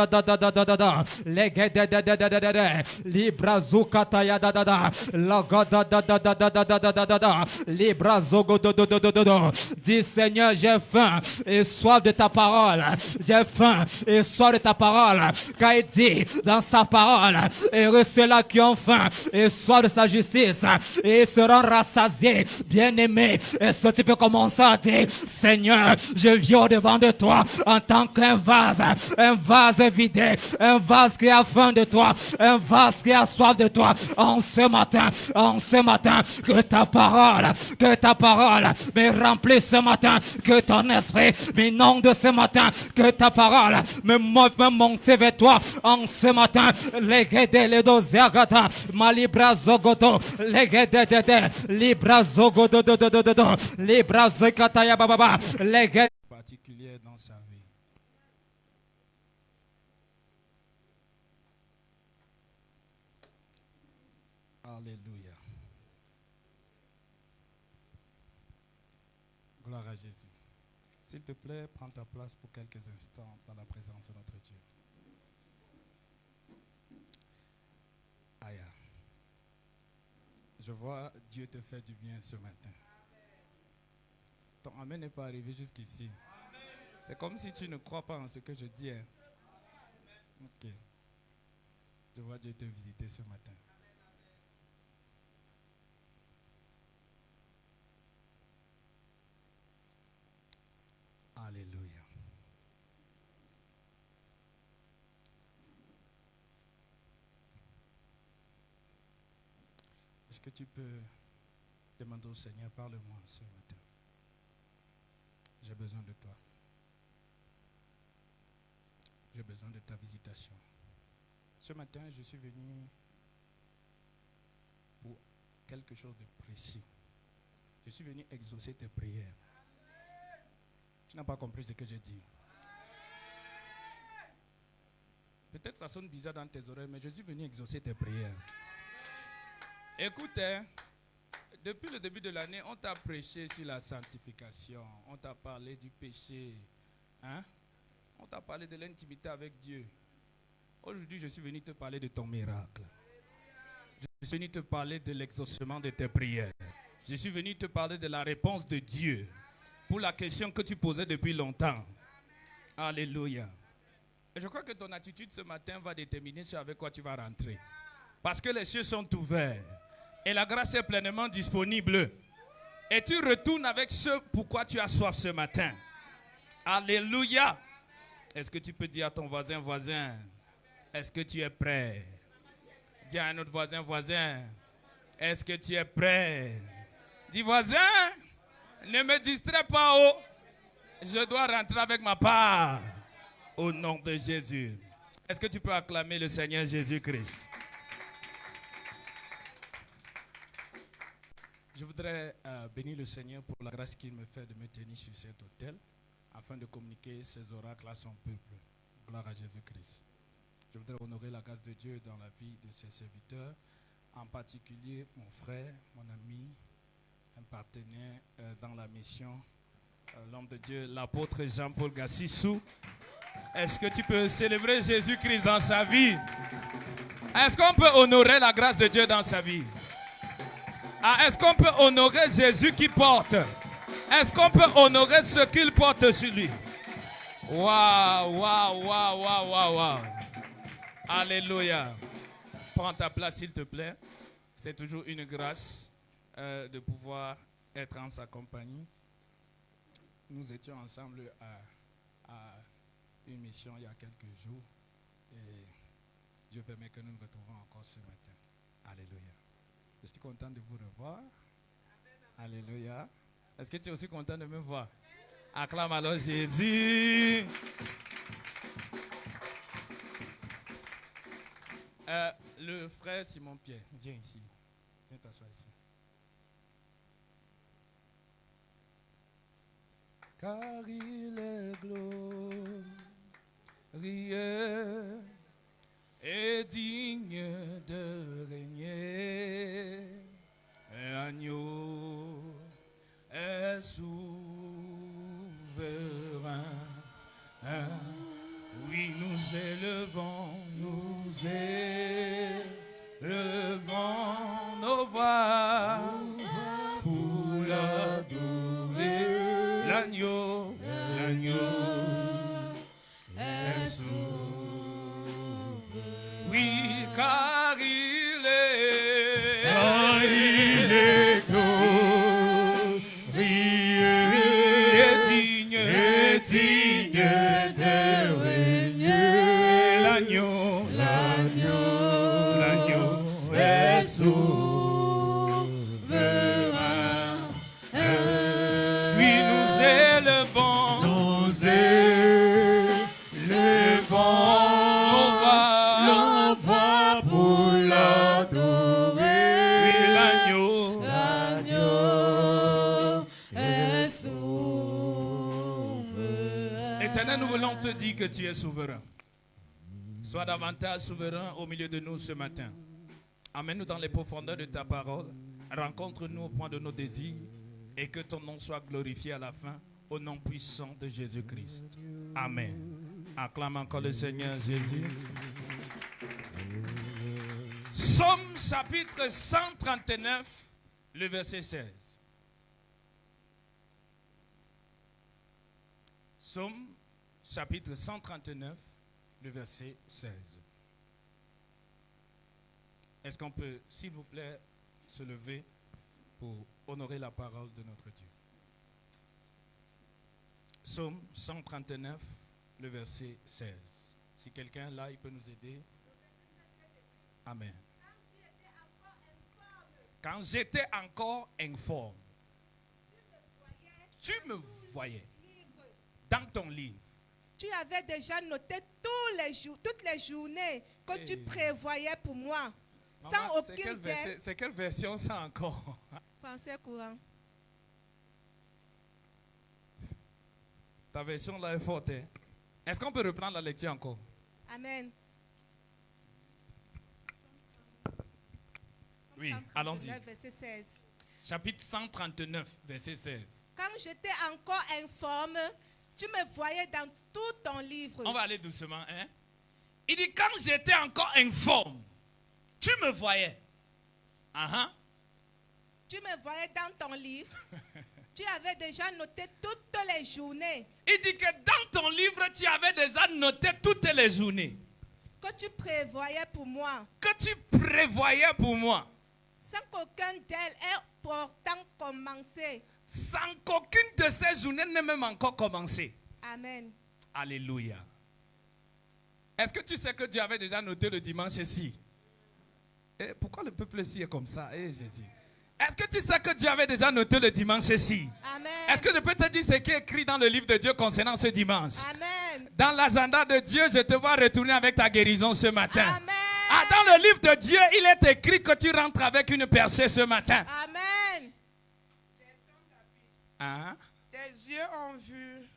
da da da da da da. Lege de de de de de de de. Libra zukata ya da da da. Logo da da da da da da da da da da da. Libra zogo do do do do do do. Dis Seigneur, j'ai faim et soif de ta parole. J'ai faim et soif de ta parole. Car il dit dans sa parole, heureux ceux-là qui ont faim et soif de sa justice et seront rassasiés. Bien-aimé, est-ce que tu peux commencer à dire, Seigneur, je viens au-devant de toi en tant qu'un vase vidé, un vase qui a faim de toi, un vase qui a soif de toi. En ce matin, que ta parole me remplisse ce matin, que ton esprit m'inonde ce matin, que ta parole me monte vers toi. En ce matin, legede le doziagata, malibra zogodo, legede de libra zogodo do do do do do, libra zokata ya baba, legede particulier dans sa vie. Alléluia. Gloire à Jésus. S'il te plaît, prends ta place pour quelques instants dans la présence de notre Dieu. Aïe. Je vois Dieu te fait du bien ce matin. Ton amen n'est pas arrivé jusqu'ici. C'est comme si tu ne crois pas en ce que je dis. Hein. Ok. Je vois Dieu te visiter ce matin. Alléluia. Est-ce que tu peux demander au Seigneur, parle-moi ce matin. J'ai besoin de toi. J'ai besoin de ta visitation. Ce matin, je suis venu pour quelque chose de précis. Je suis venu exaucer tes prières. Tu n'as pas compris ce que je dis. Peut-être ça sonne bizarre dans tes oreilles, mais je suis venu exaucer tes prières. Écoute, hein, depuis le début de l'année, on t'a prêché sur la sanctification. On t'a parlé du péché. Hein? On t'a parlé de l'intimité avec Dieu. Aujourd'hui, je suis venu te parler de ton miracle. Je suis venu te parler de l'exaucement de tes prières. Je suis venu te parler de la réponse de Dieu pour la question que tu posais depuis longtemps. Alléluia. Et je crois que ton attitude ce matin va déterminer ce avec quoi tu vas rentrer. Parce que les cieux sont ouverts et la grâce est pleinement disponible. Et tu retournes avec ce pourquoi tu as soif ce matin. Alléluia. Est-ce que tu peux dire à ton voisin, est-ce que tu es prêt? Dis à un autre voisin, est-ce que tu es prêt? Dis voisin, ne me distrais pas, oh. Je dois rentrer avec ma part. Au nom de Jésus. Est-ce que tu peux acclamer le Seigneur Jésus-Christ? Je voudrais bénir le Seigneur pour la grâce qu'il me fait de me tenir sur cet autel afin de communiquer ses oracles à son peuple. Gloire à Jésus-Christ. Je voudrais honorer la grâce de Dieu dans la vie de ses serviteurs, en particulier mon frère, mon ami, un partenaire dans la mission, l'homme de Dieu, l'apôtre Jean-Paul Gassissou. Est-ce que tu peux célébrer Jésus-Christ dans sa vie? Est-ce qu'on peut honorer la grâce de Dieu dans sa vie? Est-ce qu'on peut honorer Jésus qui porte? Est-ce qu'on peut honorer ce qu'il porte sur lui? Waouh. Alléluia. Prends ta place s'il te plaît. C'est toujours une grâce de pouvoir être en sa compagnie. Nous étions ensemble à une mission il y a quelques jours et Dieu permet que nous nous retrouvons encore ce matin. Alléluia. Je suis content de vous revoir. Alléluia. Est-ce que tu es aussi content de me voir? Acclame alors Jésus. Le frère Simon-Pierre, viens ici. Viens t'asseoir ici. Car il est glorieux et digne de régner. L'agneau est souverain. Oui, nous élevons nos voix pour l'adorer. L'agneau est souverain. Oui, car il est glorieux et digne de régner. L'agneau est souverain. Oui, nous élevons nos voix pour l'adorer. Oui, l'agneau est souverain. Éternel, nous voulons te dire que tu es souverain. Sois davantage souverain au milieu de nous ce matin. Amène-nous dans les profondeurs de ta parole. Rencontre-nous au point de nos désirs et que ton nom soit glorifié à la fin au nom puissant de Jésus-Christ. Amen. Acclame encore le Seigneur Jésus. Psaume chapitre 139, le verset 16. Psaume chapitre 139, le verset 16. Est-ce qu'on peut, s'il vous plaît, se lever pour honorer la parole de notre Dieu? Psaume 139, le verset 16. Si quelqu'un là, il peut nous aider. Amen. Quand j'étais encore informe, tu me voyais dans ton livre. Tu avais déjà noté toutes les journées que tu prévoyais pour moi. Maman, Sans aucune c'est quelle version ça encore? Français courant. Ta version là est forte. Hein? Est-ce qu'on peut reprendre la lecture encore? Amen. Oui, allons-y. Verset 16. Chapitre 139, verset 16. Quand j'étais encore informe, tu me voyais dans tout ton livre. On va aller doucement. Hein? Il dit, quand j'étais encore informe, tu me voyais. Tu me voyais dans ton livre. Tu avais déjà noté toutes les journées. Il dit que dans ton livre, tu avais déjà noté toutes les journées. Que tu prévoyais pour moi. Que tu prévoyais pour moi. Sans qu'aucun d'elles ait pourtant commencé. Sans qu'aucune de ces journées n'ait même encore commencé. Amen. Alléluia. Est-ce que tu sais que Dieu avait déjà noté le dimanche-ci? Et pourquoi le peuple-ci est comme ça? Jésus. Est-ce que tu sais que Dieu avait déjà noté le dimanche-ci? Amen. Est-ce que je peux te dire ce qui est écrit dans le livre de Dieu concernant ce dimanche? Amen. Dans l'agenda de Dieu, je te vois retourner avec ta guérison ce matin. Amen. Ah, dans le livre de Dieu, il est écrit que tu rentres avec une percée ce matin. Amen. Ah. Tes yeux ont vu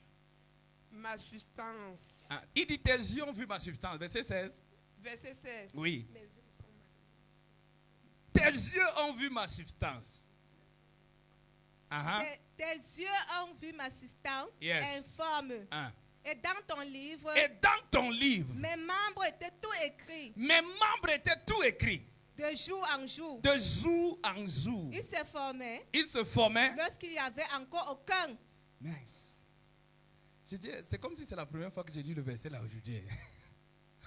ma substance. Ah. Il dit tes yeux ont vu ma substance. Verset 16. Verset 16. Oui. Tes yeux ont vu ma substance. Tes yeux ont vu ma substance. Yes. Informe. Et dans ton livre. Et dans ton livre. Mes membres étaient tout écrits. Mes membres étaient tout écrits. De jour en jour. De jour en jour. Ils se formaient. Ils se formaient. Lorsqu'il n'y avait encore aucun. Nice. C'est comme si c'est la première fois que j'ai lu le verset là aujourd'hui.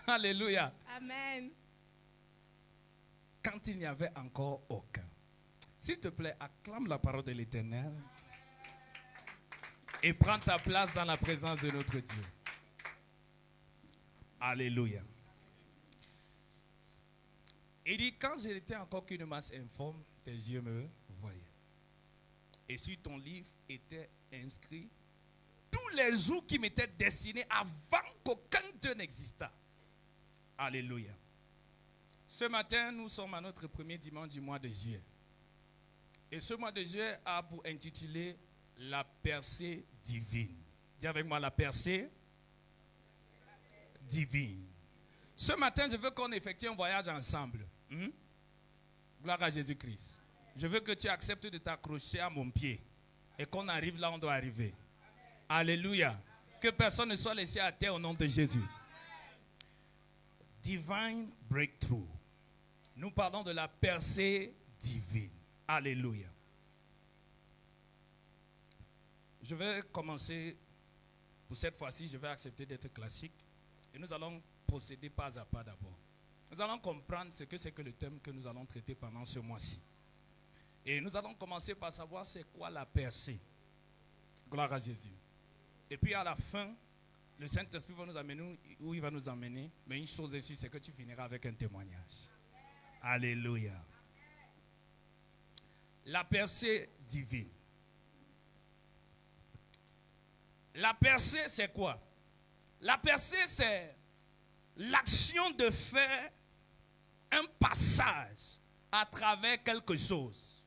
Alléluia. Amen. Quand il n'y avait encore aucun. S'il te plaît, acclame la parole de l'Éternel. Et prends ta place dans la présence de notre Dieu. Alléluia. Il dit, quand je n'étais encore qu'une masse informe, tes yeux me voyaient. Et sur ton livre étaient inscrits tous les jours qui m'étaient destinés avant qu'aucun Dieu n'existât. Alléluia. Ce matin, nous sommes à notre premier dimanche du mois de juillet. Et ce mois de juillet a pour intitulé la percée divine. Dis avec moi la percée divine. Ce matin, je veux qu'on effectue un voyage ensemble. Gloire à Jésus-Christ. Je veux que tu acceptes de t'accrocher à mon pied et qu'on arrive là où on doit arriver. Alléluia. Que personne ne soit laissé à terre au nom de Jésus. divine breakthrough. Nous parlons de la percée divine. Alléluia. Je vais commencer, pour cette fois-ci, je vais accepter d'être classique. Et nous allons procéder pas à pas d'abord. Nous allons comprendre ce que c'est que le thème que nous allons traiter pendant ce mois-ci. Et nous allons commencer par savoir c'est quoi la percée. Gloire à Jésus. Et puis à la fin, le Saint-Esprit va nous amener où il va nous emmener. Mais une chose est sûre, c'est que tu finiras avec un témoignage. Alléluia. La percée divine. La percée, c'est quoi? La percée, c'est l'action de faire un passage à travers quelque chose.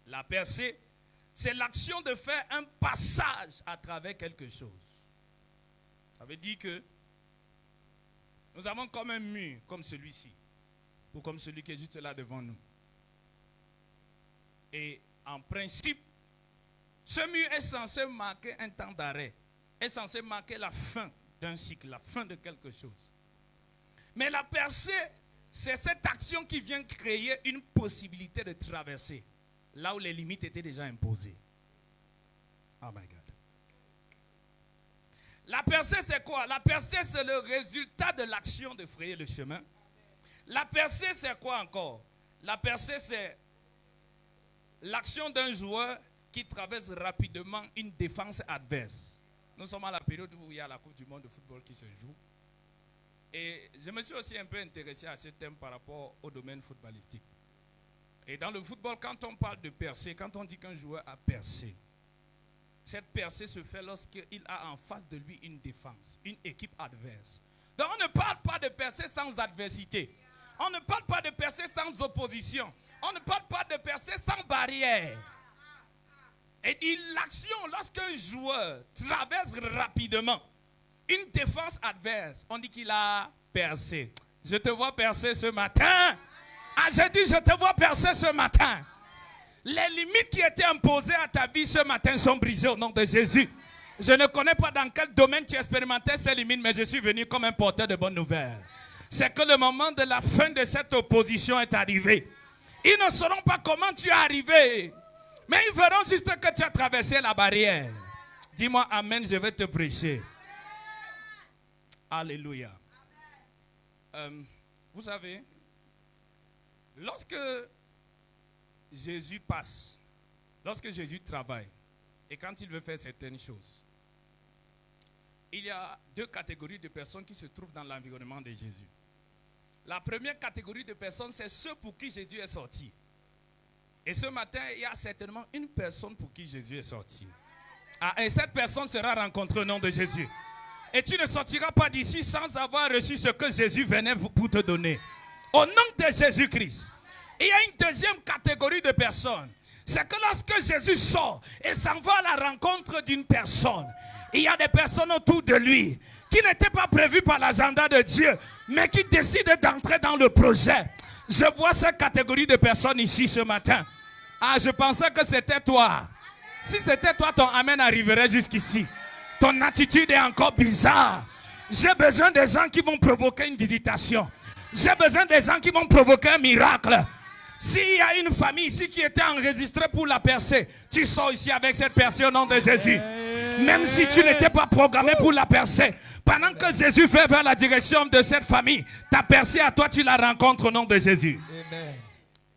La percée, c'est l'action de faire un passage à travers quelque chose. Ça veut dire que nous avons comme un mur, comme celui-ci, ou comme celui qui est juste là devant nous. Et en principe, ce mur est censé marquer un temps d'arrêt, est censé marquer la fin d'un cycle, la fin de quelque chose. Mais la percée, c'est cette action qui vient créer une possibilité de traverser, là où les limites étaient déjà imposées. Oh my God. La percée, c'est quoi? La percée, c'est le résultat de l'action de frayer le chemin. La percée, c'est quoi encore? La percée, c'est l'action d'un joueur qui traverse rapidement une défense adverse. Nous sommes à la période où il y a la Coupe du monde de football qui se joue. Et je me suis aussi un peu intéressé à ce thème par rapport au domaine footballistique. Et dans le football, quand on parle de percée, quand on dit qu'un joueur a percé, cette percée se fait lorsqu'il a en face de lui une défense, une équipe adverse. Donc on ne parle pas de percée sans adversité. On ne parle pas de percée sans opposition. On ne parle pas de percée sans barrière. Et l'action, lorsqu'un joueur traverse rapidement une défense adverse, on dit qu'il a percé. Je te vois percer ce matin. Ah, j'ai dit, je te vois percer ce matin. Les limites qui étaient imposées à ta vie ce matin sont brisées au nom de Jésus. Je ne connais pas dans quel domaine tu expérimentais ces limites, mais je suis venu comme un porteur de bonnes nouvelles. C'est que le moment de la fin de cette opposition est arrivé. Ils ne sauront pas comment tu es arrivé, mais ils verront juste que tu as traversé la barrière. Dis-moi amen, je vais te prêcher. Alléluia. Vous savez, lorsque Jésus passe, lorsque Jésus travaille, et quand il veut faire certaines choses, il y a deux catégories de personnes qui se trouvent dans l'environnement de Jésus. La première catégorie de personnes, c'est ceux pour qui Jésus est sorti. Et ce matin, il y a certainement une personne pour qui Jésus est sorti. Ah, et cette personne sera rencontrée au nom de Jésus. Et tu ne sortiras pas d'ici sans avoir reçu ce que Jésus venait pour te donner. Au nom de Jésus-Christ. Il y a une deuxième catégorie de personnes. C'est que lorsque Jésus sort et s'en va à la rencontre d'une personne, il y a des personnes autour de lui qui n'étaient pas prévues par l'agenda de Dieu, mais qui décident d'entrer dans le projet. Je vois cette catégorie de personnes ici ce matin. Ah, je pensais que c'était toi. Si c'était toi, ton amen arriverait jusqu'ici. Ton attitude est encore bizarre. J'ai besoin des gens qui vont provoquer une visitation. J'ai besoin des gens qui vont provoquer un miracle. S'il y a une famille ici qui était enregistrée pour la percée, tu sors ici avec cette percée au nom de Jésus. Même si tu n'étais pas programmé pour la percée, pendant que Jésus fait vers la direction de cette famille, ta percée à toi, tu la rencontres au nom de Jésus. Amen.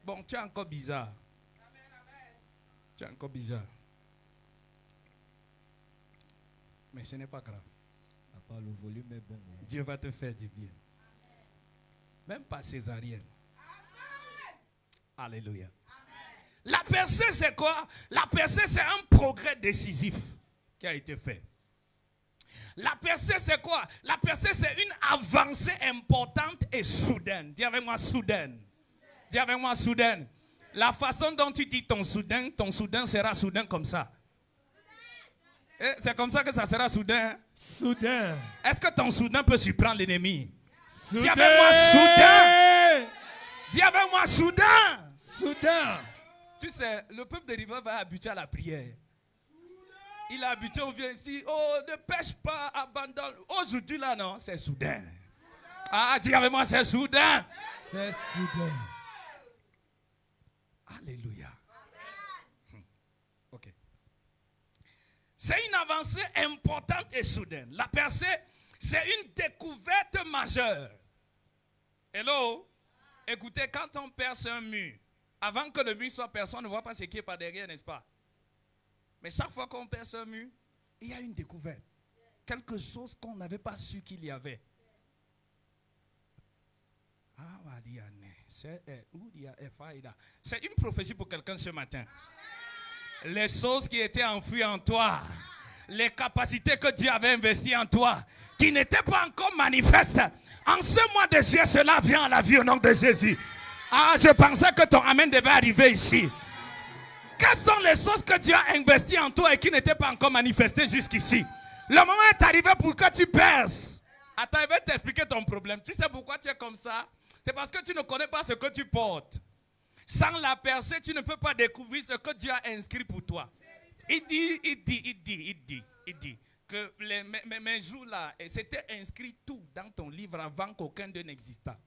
Bon, tu es encore bizarre. Tu es encore bizarre. Mais ce n'est pas grave. Le volume est bon. Dieu va te faire du bien. Même pas césarienne. Alléluia. La percée, c'est quoi? La percée, c'est un progrès décisif qui a été fait. La percée, c'est quoi? La percée, c'est une avancée importante et soudaine. Dis avec moi, soudaine. Dis avec moi, soudaine. La façon dont tu dis ton soudain sera soudain comme ça. C'est comme ça que ça sera soudain. Soudain. Est-ce que ton soudain peut surprendre l'ennemi? Soudain. Dis avec moi, soudain. Dis avec moi, soudain. Soudain. Tu sais, le peuple de River va habituer à la prière. Il a habitué, on vient ici, oh, ne pêche pas, abandonne. Aujourd'hui, là, non, c'est soudain. Ah, dis avec moi, c'est soudain. C'est soudain. Alléluia. Ok. C'est une avancée importante et soudaine. La percée, c'est une découverte majeure. Hello? Écoutez, quand on perce un mur, avant que le mur soit percé, on ne voit pas ce qui est par derrière, n'est-ce pas? Mais chaque fois qu'on perce un mur, il y a une découverte. Quelque chose qu'on n'avait pas su qu'il y avait. C'est une prophétie pour quelqu'un ce matin. Les choses qui étaient enfouies en toi, les capacités que Dieu avait investies en toi, qui n'étaient pas encore manifestes, en ce mois de juillet, cela vient à la vie au nom de Jésus. Ah, je pensais que ton amen devait arriver ici. Quelles sont les choses que Dieu a investies en toi et qui n'étaient pas encore manifestées jusqu'ici? Le moment est arrivé pour que tu perces. Attends, je vais t'expliquer ton problème. Tu sais pourquoi tu es comme ça? C'est parce que tu ne connais pas ce que tu portes. Sans la percée, tu ne peux pas découvrir ce que Dieu a inscrit pour toi. Il dit que mes jours là, c'était inscrit tout dans ton livre avant qu'aucun d'eux n'existât.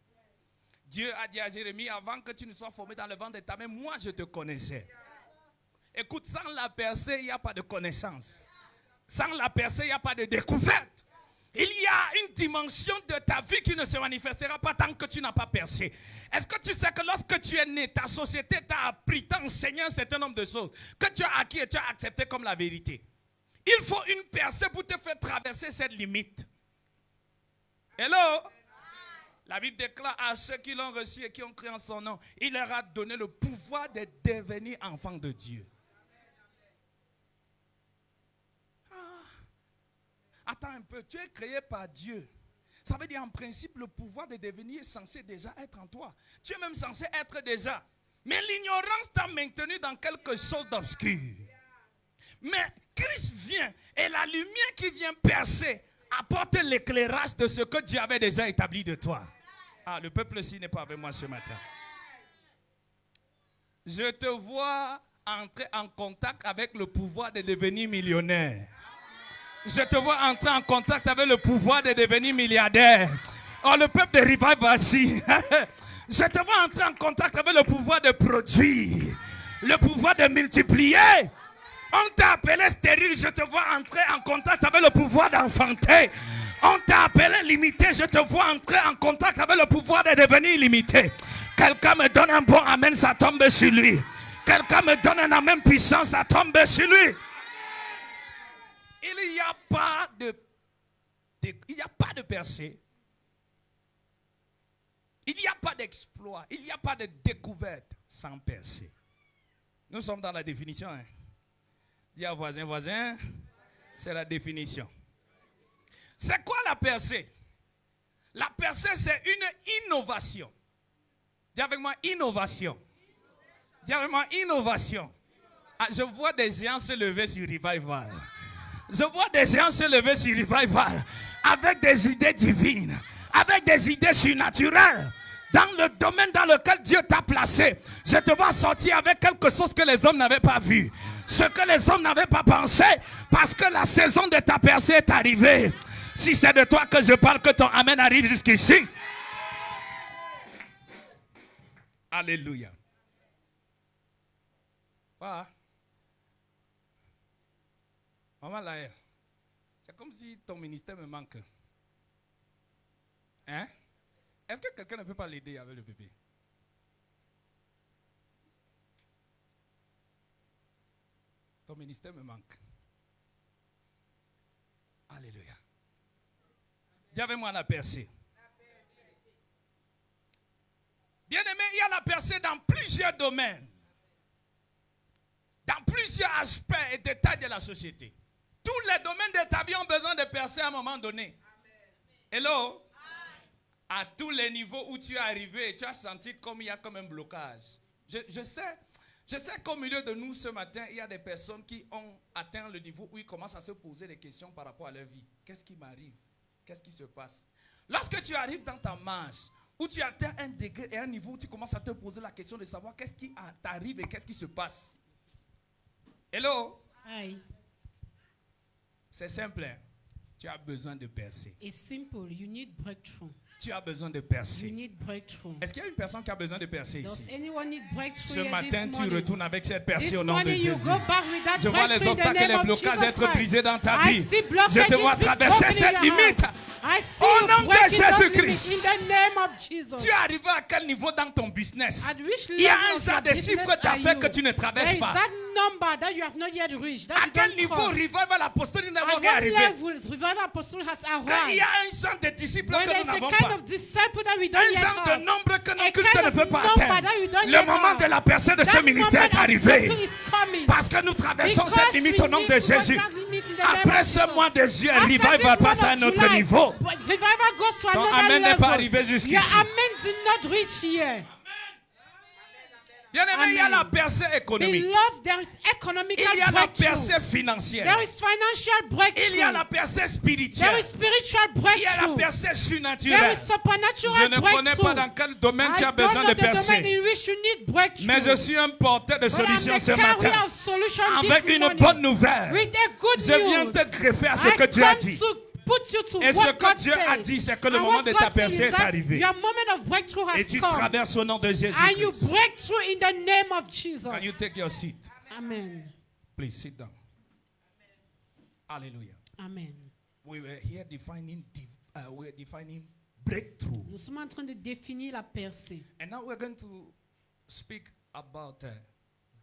Dieu a dit à Jérémie, avant que tu ne sois formé dans le ventre de ta mère, moi je te connaissais. Écoute, sans la percée, il n'y a pas de connaissance. Sans la percée, il n'y a pas de découverte. Il y a une dimension de ta vie qui ne se manifestera pas tant que tu n'as pas percé. Est-ce que tu sais que lorsque tu es né, ta société t'a appris, t'a enseigné un certain nombre de choses que tu as acquis et tu as accepté comme la vérité? Il faut une percée pour te faire traverser cette limite. Hello? La Bible déclare à ceux qui l'ont reçu et qui ont cru en son nom, il leur a donné le pouvoir de devenir enfants de Dieu. Attends un peu, tu es créé par Dieu. Ça veut dire en principe le pouvoir de devenir est censé déjà être en toi. Tu es même censé être déjà. Mais l'ignorance t'a maintenu dans quelque chose d'obscur. Mais Christ vient et la lumière qui vient percer apporte l'éclairage de ce que Dieu avait déjà établi de toi. Ah, le peuple-ci n'est pas avec moi ce matin. Je te vois entrer en contact avec le pouvoir de devenir millionnaire. Je te vois entrer en contact avec le pouvoir de devenir milliardaire. Oh, le peuple de Revival, voici. Je te vois entrer en contact avec le pouvoir de produire, le pouvoir de multiplier. On t'a appelé stérile, je te vois entrer en contact avec le pouvoir d'enfanter. On t'a appelé limité, je te vois entrer en contact avec le pouvoir de devenir illimité. Quelqu'un me donne un bon amen, ça tombe sur lui. Quelqu'un me donne un amen puissant, ça tombe sur lui. Il n'y a pas de percée. Il n'y a pas d'exploit. Il n'y a pas de découverte sans percée. Nous sommes dans la définition. Hein. Dis à voisin, c'est la définition. C'est quoi la percée? La percée, c'est une innovation. Dis avec moi, innovation. Dis avec moi, innovation. Ah, je vois des géants se lever sur Revival. Je vois des gens se lever sur Revival avec des idées divines, avec des idées surnaturelles. Dans le domaine dans lequel Dieu t'a placé, je te vois sortir avec quelque chose que les hommes n'avaient pas vu. Ce que les hommes n'avaient pas pensé, parce que la saison de ta percée est arrivée. Si c'est de toi que je parle, que ton amen arrive jusqu'ici. Alléluia. Voilà. Maman Laël, c'est comme si ton ministère me manque. Hein? Est-ce que quelqu'un ne peut pas l'aider avec le bébé? Ton ministère me manque. Alléluia. Dis avec moi la percée. Bien aimé, il y a la percée dans plusieurs domaines. Dans plusieurs aspects et détails de la société. Tous les domaines de ta vie ont besoin de percer à un moment donné. Hello? À tous les niveaux où tu es arrivé, tu as senti comme il y a comme un blocage. Je sais qu'au milieu de nous ce matin, il y a des personnes qui ont atteint le niveau où ils commencent à se poser des questions par rapport à leur vie. Qu'est-ce qui m'arrive? Qu'est-ce qui se passe? Lorsque tu arrives dans ta marche, où tu atteins un degré et un niveau où tu commences à te poser la question de savoir qu'est-ce qui t'arrive et qu'est-ce qui se passe. Hello? Aïe. C'est simple. Hein? Tu as besoin de percer. It's simple. You need breakthrough. Tu as besoin de You percer. need breakthrough. Est-ce qu'il y a une personne qui a besoin de percer Does ici? anyone need breakthrough Ce here matin, this tu morning? retournes avec cette percée This au nom de morning you Jésus. go back with that Je vois les breakthrough in the obstacles et les name of blocages Jesus être Christ. brisés dans ta I vie. see Je te blockages vois being traverser broken in cette your limite. heart. I see Au you nom de breaking those Jésus-Christ. limits in the name of Jesus. Tu es arrivé à quel niveau dans ton business? At which Il y a level un of genre your de business chiffre are d'affaires you? que tu ne traverses There is pas. that number that you have not yet reached. That À you quel don't niveau cross. Revival Apostolic At Network est what arrivé? levels Revival Apostle has Quand il y arrived? a un genre de disciples When que nous there's a n'avons kind pas. of disciple that we don't Un yet genre de have. nombre que A notre culte kind ne of peut pas number atteindre. that we don't Le yet moment have. de la percée de ce That ministère est moment of arrivé. breakthrough is coming. Parce que nous traversons Because cette limite we au nom need de to cross Jésus. that limit in the name Après of ce Jesus. mois de juillet, After Revival this passe month à un of autre July, niveau. Revival goes to Ton another amen n'est pas level. arrivé jusqu'ici. Your amen did not reach here. Bien aimé, il y a Amen. la percée économique. Beloved, there is economical Il y a la breakthrough. percée financière. There is financial breakthrough. Il y a la percée spirituelle. There is spiritual Il y a la breakthrough. percée There surnaturelle. is supernatural Je ne connais breakthrough. pas dans quel domaine tu I as don't besoin know de the domain percer. in which you need breakthrough. Mais je suis un porteur de But I'm solutions the ce carrier matin. of solution Avec this une morning. bonne nouvelle. With a good Je viens news. te greffer à ce I que Dieu a come dit. to put you to Et ce what que God Dieu a says. dit, c'est que le And moment what de God ta says percée is est that arrivé. your moment of breakthrough has Et tu come. traverses au nom de And you Jésus-Christ. break through in the name of Jesus. Can you take your seat? Amen. Please sit down. Hallelujah. Amen. We were here defining breakthrough. Nous sommes en train de définir la percée. And now we're going to speak about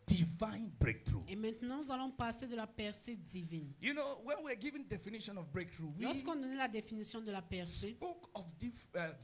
divine breakthrough. Et maintenant, nous allons passer de la percée divine. You know, when we're giving definition of breakthrough, we Lorsqu'on donnait la définition de la percée, spoke of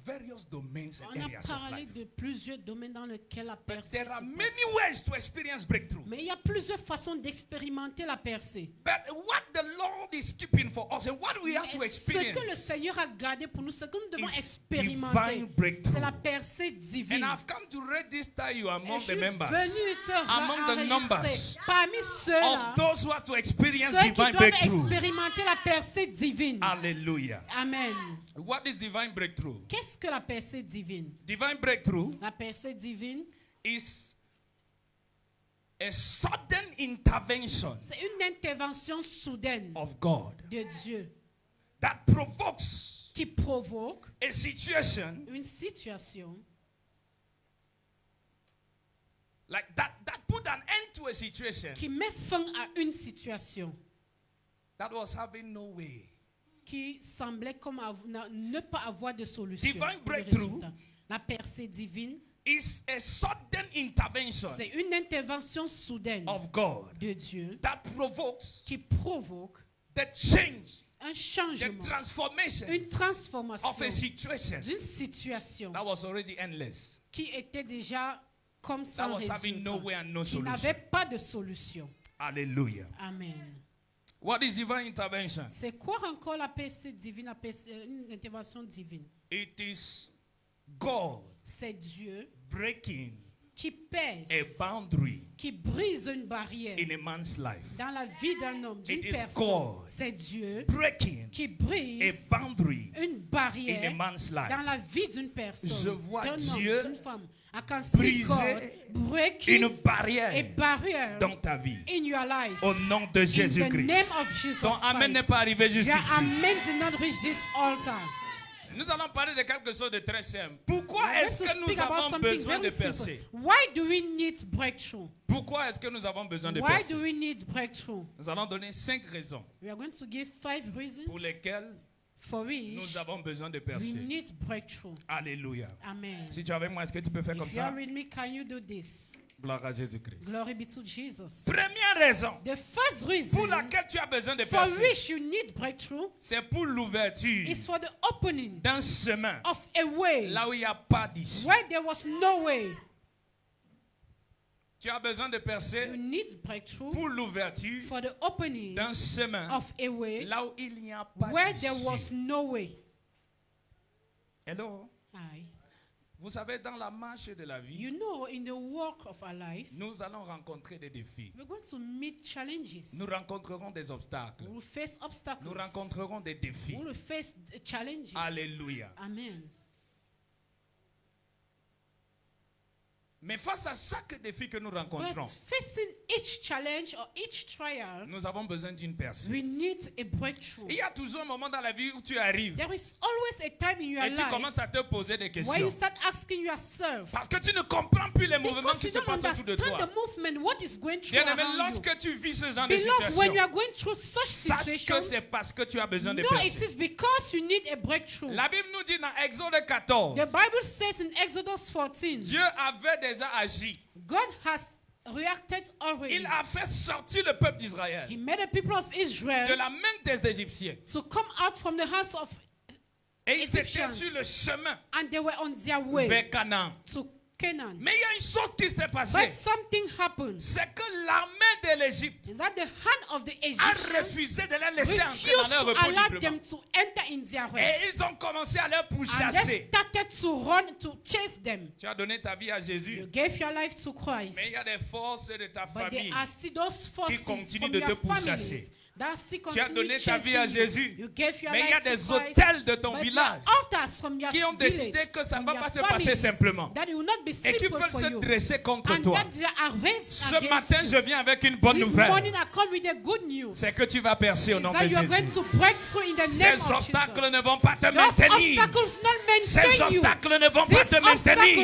various domains and on a areas of parlé life. de plusieurs domaines dans lesquels la But percée there are se many passe. ways to experience breakthrough. Mais il y a plusieurs façons d'expérimenter la percée. But what the Lord is keeping for us and what we have to Mais ce que le experience Seigneur a gardé pour nous, ce que nous devons is expérimenter, divine breakthrough. c'est la percée divine. And I've come to register you Et among je the suis members venu te among the numbers enregistrer parmi ceux-là, of those who have to experience ceux qui divine doivent breakthrough. expérimenter la percée divine. Hallelujah. Amen. What is divine breakthrough? Qu'est-ce que la percée divine? Divine breakthrough La percée divine, is a sudden intervention c'est une intervention soudaine of God de Dieu that provokes qui provoque a situation une situation like that put an end to a situation qui met fin à une situation that was having no way. qui semblait comme ne pas avoir de solution. Divine de breakthrough résultat. La percée divine, Is a sudden intervention c'est une intervention soudaine of God de Dieu that provokes qui provoque the change, un the changement, transformation une transformation of a situation d'une situation that was already endless, qui était déjà comme that sans was having no résultat, way and no qui solution. n'avait pas de solution. Hallelujah. Amen. What is divine intervention? C'est quoi encore la percée divine, une intervention divine? It is God C'est Dieu breaking qui pèse, a boundary qui brise une barrière in a man's life. dans la vie d'un homme, d'une It is personne. God C'est Dieu Breaking qui a brise boundary une in a barrière man's life. dans la vie d'une personne, Je vois d'un Dieu homme, d'une femme. I can see briser God breaking Une a barrière barrier dans ta vie. in your life. Au nom de In the Jésus-Christ. name of Jesus Ton amen n'est Christ. pas arrivé Your jusqu'ici. amen did not reach this altar. Nous allons parler de quelque chose de très simple. Pourquoi We're est-ce going to que nous speak about avons something besoin de very simple. percer? Why do we need breakthrough? Pourquoi est-ce que nous avons besoin de Why percer? do we need breakthrough? Nous allons donner 5 raisons We are going to give 5 reasons pour lesquelles for which nous avons besoin de we percer. need breakthrough. Alléluia. Amen. Si tu es avec moi, est-ce que tu peux faire comme If you are ça? with me, can you do this? Gloire à Jésus-Christ. Glory be to Jesus. Première raison The first pour reason laquelle tu as besoin de for percer, which you need breakthrough c'est pour l'ouverture is for the opening d'un chemin of a way là où il n'y a pas d'issue. where there was no way. Tu as besoin de You percer need breakthrough pour l'ouverture for the opening d'un chemin of a way là où il n'y a pas where there was d'issue. no way. Hello? Aye. Vous savez, dans la marche de la vie, You know, in the walk of our life, nous allons rencontrer des défis. we're going to meet challenges. Nous rencontrerons des obstacles. We will face obstacles. Nous rencontrerons des défis. We will face challenges. Alléluia. Amen. Mais face à chaque défi que nous But rencontrons, facing each challenge or each trial, nous avons besoin d'une percée. we need a breakthrough. Il y a toujours un moment dans la vie où tu arrives There is always a time in your et tu life commences à te poser des where questions. you start asking yourself, Parce que tu ne comprends plus les mouvements because qui you se don't passent autour de understand toi. the movement, what is going through Bien-aimé, around you. lorsque tu vis ce genre de Beloved, when you situation, are going through such sache que situations, c'est parce que tu as besoin de no, it percer. is because you need a breakthrough. La Bible nous dit dans Exode 14, The Bible says in Exodus 14, Dieu avait déjà agi. God has reacted already. Il a fait sortir le peuple d'Israël He made the people of de Israel la main des Égyptiens. to come out from the house of Et ils étaient Egyptians. sur le chemin and they were on their way vers Canaan. to Canaan. Mais il y a une chose qui s'est passée. But something happened. C'est que l'armée de l'Égypte Is that the hand of the a Egyptians refusé de les laisser entrer refused dans leur to repos allow librement. them to enter in their Et rest. ils ont commencé à leur And they pourchasser. started to run, to chase them. Tu as donné ta vie à Jésus. You gave your life to Christ. Mais il y a des forces de ta But there famille. are still those forces continuent from de your te pourchasser. families that still Tu as continue donné ta vie chasing à you. Jésus. You gave your Mais il y a life to des Christ. hôtels de ton But village there are altars from your qui ont décidé village, que ça ne from va your pas se passer families, simplement. that it will not be Et qui simple veulent for se you. dresser contre And toi. that they are raised Ce against matin, you. je viens avec une bonne This nouvelle. morning I come with a good news. C'est que tu vas percer au Is nom de that you are going Jésus. to break through in the name Ces of obstacles Jesus. ne vont pas te Those maintenir. obstacles not Ces maintain you. obstacles ne vont pas These te maintenir.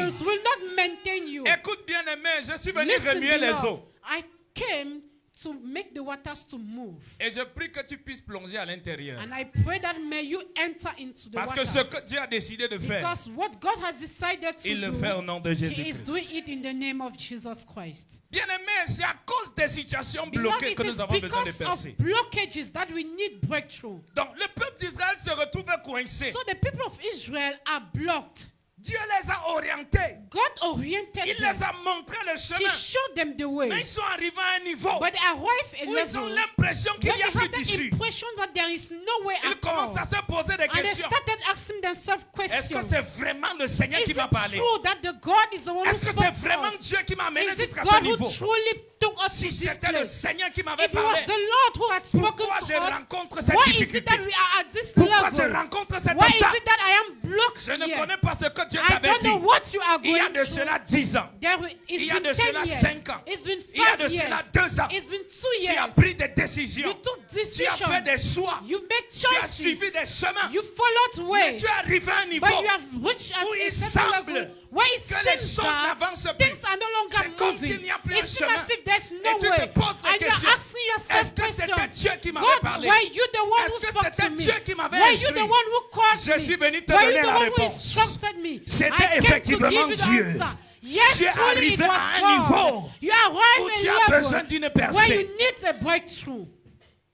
obstacles will not maintain you. Écoute bien aimé, je suis venu Listen, remuer les beloved, eaux. I came to make the waters to move. Et je prie que tu puisses plonger à l'intérieur. And I pray that may you enter into the Parce que waters. ce que Dieu a décidé de faire, Because what God has decided to il le do, fait au nom de He is Jésus-Christ. doing it in the name of Jesus Christ. Bien aimé, c'est à cause des situations Beloved, bloquées it que is nous avons besoin de because percer. of blockages that we need breakthrough. Donc le peuple d'Israël se retrouve coincé. So the people of Israel are blocked. Dieu les a orientés. God oriented Il them. les a montré le He chemin. showed them the way. Mais ils sont arrivés à un niveau But they arrive a où ils ont level l'impression qu'il when n'y a they plus have the d'issue. impression that there is no way Ils at all. commencent à se poser des And they questions. started asking themselves Est-ce que questions. c'est vraiment le Seigneur Is qui it m'a parlé? true that the God is the one who Est-ce que spoke c'est to vraiment us? Dieu qui m'a amené Is it jusqu'à ce God who niveau? truly took us Si to this c'était le place? Seigneur qui m'avait If it was parlé, the Lord who had spoken pourquoi to je us, rencontre cette why is it difficulté? that we are at this Pourquoi je level? rencontre cet Why is obstacle? it that I am blocked Je ne here? connais pas ce que Dieu I t'avait don't dit. know what you are Il y a going de through. cela 10 ans. It's Il y a been de 10 cela years. 5 ans. It's been Il y a 5 de cela years. 2 ans. It's been 2 Tu as years. pris des décisions. You took Tu as decisions. fait des choix. You make Tu as suivi choices. des chemins. You followed Mais ways. tu es arrivé à un niveau But you have reached où a il certain semble level where it que les seems choses that n'avancent plus. things are no longer C'est comme moving. s'il n'y a plus un It seems chemin. as if there's Et no tu te way. poses la And you're question, asking yourself est-ce que c'était questions. Dieu qui m'avait God, parlé? were you the one who Est-ce que spoke to c'était me? Dieu qui m'avait Were you instruit? the one who called Je me? suis venu te Were donner you the la one who réponse. instructed me? C'était I came to effectivement give you the Dieu. answer. Yes, Tu es truly it arrivé was à un God. niveau You où arrive tu at as a besoin level d'une where percée. you need a breakthrough.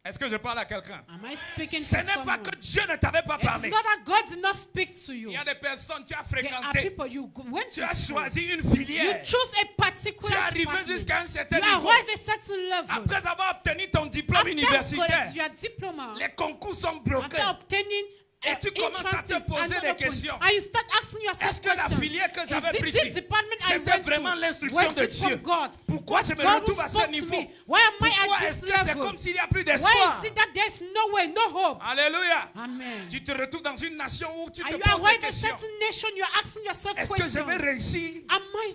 Est-ce que je parle à quelqu'un? Am I speaking Ce to n'est pas someone? que Dieu ne t'avait pas It's parlé. not that God did not speak to you. Il y a des personnes, tu as There are fréquenté, people you went tu to as school. choisi une You filière. choose a Tu es particular arrivé department. jusqu'à un certain You niveau. arrive at a certain level. Après avoir obtenu ton diplôme After universitaire, college, your diploma, les concours sont bloqués. after obtaining Et tu commences à te entrances poser are des not open, questions. and you start asking yourself Est-ce que la questions. filière que j'avais Is it prise, this department I c'était went vraiment to? l'instruction Was de it from Dieu? God? Pourquoi Was je me God who retrouve à ce spoke to niveau? me? Why am I Pourquoi at est-ce this que c'est level? comme s'il n'y a plus Why d'espoir? is it that there's no way, no hope? Alléluia. Amen. Tu te retrouves dans une nation où tu te And you poses des arrive at a questions. certain nation, you're asking yourself Est-ce que je questions. vais réussir?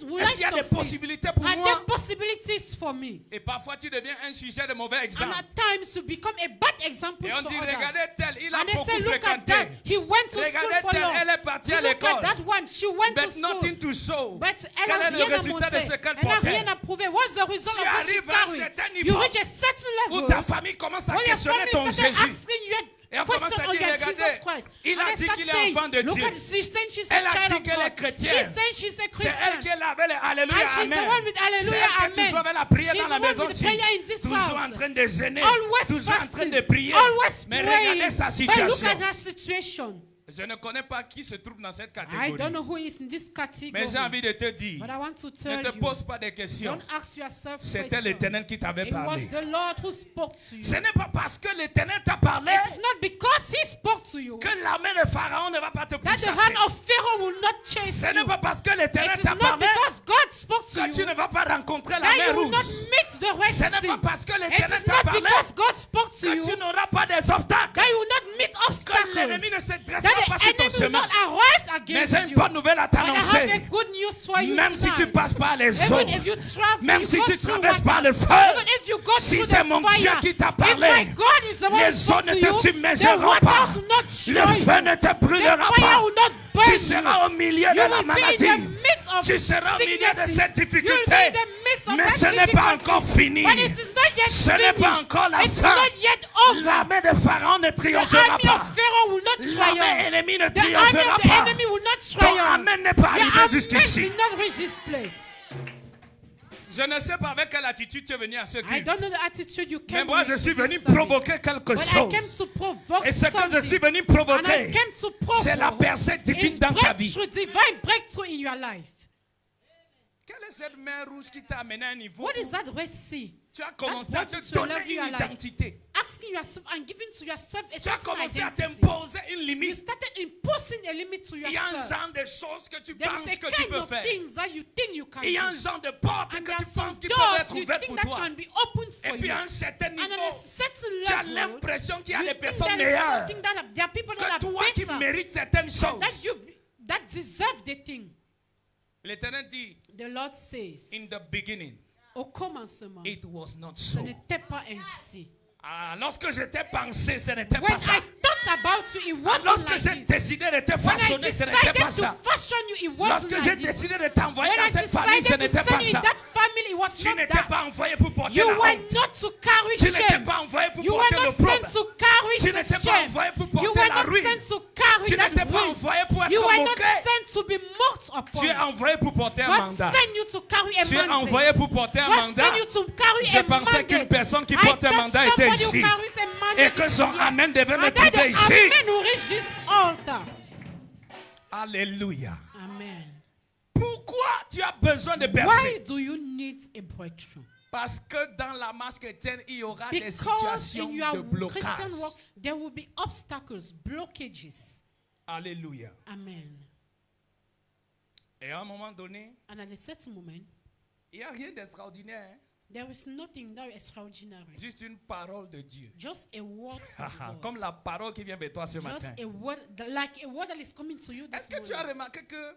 Will Est-ce I qu'il y a des succeed? possibilités pour Are moi? there possibilities for me? Et parfois tu deviens un sujet de mauvais And exemple. at times you become a bad example Et for on dit, others. regardez tel, il a And they beaucoup say, look at fréquenté. that. He went to Regardez school for tel, long. elle est partie à Look at l'école. that one. She went to But school. nothing to show. But elle Quel n'a est le rien à résultat de montrer. ce qu'elle Elle n'a portait? rien à prouver. What's the result Tu of what she arrives à un carried? certain You niveau reach a certain où level ta famille commence à when your questionner ton family started Jésus. asking you Et on commence question à on dire, your regardez, Jesus Christ. il And a they dit start qu'il est saying, enfant de look Dieu. at, she's saying she's Elle a a child dit of qu'elle est God. chrétienne. She's saying she's a C'est Christian. elle qui avait les Alléluia, And she's the Amen. one with Alléluia, C'est elle que Amen. tu sois la prière She's dans la the one maison with ci. prayer in this Toujours en house. train de gêner. Always Toujours en train fasting. de prier. Always Mais praying. regardez sa But look situation. at her situation. Je ne connais pas qui se trouve dans cette I catégorie. don't know who is in this category. Mais j'ai envie de te dire, But I want to ne tell te you, pose pas des questions. don't ask yourself C'était questions. l'Éternel qui t'avait It was parlé. the Lord who spoke to you. Ce n'est pas parce que l'Éternel t'a parlé It is not because he spoke to you que l'armée de Pharaon ne va pas te that the hand pourchasser. of Pharaoh will not chase Ce n'est you. pas parce que l'Éternel It is t'a not parlé because God spoke to que tu you ne vas pas rencontrer la that mer you will not rouge. meet the Red Ce n'est Sea. pas parce que It l'Éternel is t'a not parlé because God spoke to que you tu n'auras pas des obstacles. that you will not meet Que obstacles. l'ennemi ne se dressera that pas the sur ton enemy will chemin. not arise Mais against j'ai une you. bonne nouvelle à But I have a t'annoncer. good news for you Même si tu tonight. passes par les Even eaux, if you travel, même you si go tu through traverses par le waters, feu, even if you go si through c'est the mon fire, Dieu qui t'a if parlé, my God is the one les who spoke eaux ne to te you, the submergeront pas. waters will not Le destroy feu you. ne te The brûlera fire pas. will not burn Tu you. seras au milieu You de la will be in maladie. the midst of Tu seras au milieu de sicknesses. cette You will be difficulté. in the midst of Mais that ce n'est pas difficulty. encore fini. But it is not yet Ce n'est pas finished. encore la It is fin. not yet over. L'armée de Pharaon ne The triomphera army pas. of Pharaoh will not L'armée triumph. ennemie ne The army triomphera of the pas. enemy will not Ton triumph. amen n'est pas Your arrivé amen jusqu'ici. did not reach this place. Je ne sais pas avec quelle attitude tu es venu à ce I culte. don't know the attitude you Mais came moi, with je suis to venu this service. provoquer quelque But I chose. came to provoke Et ce que je something. suis venu And I provoquer, came to provoke c'est la percée divine is dans ta vie. breakthrough, divine breakthrough in your life. Quelle est cette mer rouge qui t'a amené à un niveau What où is that Red Sea? tu as commencé à That's what te you donner love une your life. identité? Asking yourself and giving to yourself a Tu as certain commencé à identity. t'imposer une You limite. started imposing a limit to Il y a un yourself. genre de choses que tu There penses is a que tu kind peux of faire. things that you think you can Il y a un do. genre de portes And que there tu are some penses qui peuvent être doors you ouvertes think pour that toi. can be opened Et for puis you. à un certain And at niveau, a certain tu as level, l'impression qu'il y a you des think personnes there is meilleures something that there are people that que are toi qui better, mérites certaines choses. that deserve the thing. L'Éternel dit, The Lord says, in the beginning, au commencement, it was not ce so. n'était pas ainsi. Ah, lorsque j'étais pensé, ce n'était When pas ça. I thought about you, it wasn't Lorsque like j'ai this. décidé de te When I façonner, ce n'était decided pas to ça. fashion you, it wasn't Lorsque j'ai like this. décidé de t'envoyer When dans I cette famille, ce decided to n'était send pas you in ça. that family, it was Tu not n'étais that. pas envoyé pour porter You la were honte. not to carry Tu n'étais shame. pas envoyé pour You were porter not l'opprobre. sent to carry Tu the n'étais pas shame. envoyé pour You porter were la not ruine. sent to carry Tu that n'étais pas ruin. envoyé pour You être were not moqué. sent to be mocked upon. Tu es envoyé pour porter un God mandat. sent you to carry a Tu es mandate. envoyé pour porter un God mandat. sent you to carry Je a pensais qu'une mandate. personne qui I porte un thought mandat était somebody who ici. carries a mandate Et que is son here. amen devait me And that trouver the ici. amen will reach this altar. Alléluia. Amen. Pourquoi tu as besoin de Why percer? do you need a breakthrough? Parce que dans la marche chrétienne, il y aura des Because situations in de your blocage. Christian walk, there will be obstacles, blockages. Alléluia. Amen. Et à un moment donné, And at a certain moment, il n'y a rien d'extraordinaire. Hein? there is nothing that extraordinary. Juste une parole de Dieu. Just a word from God. Comme la parole qui vient vers toi ce matin. Just a word, like a word that is coming to you this Est-ce que tu as morning. remarqué que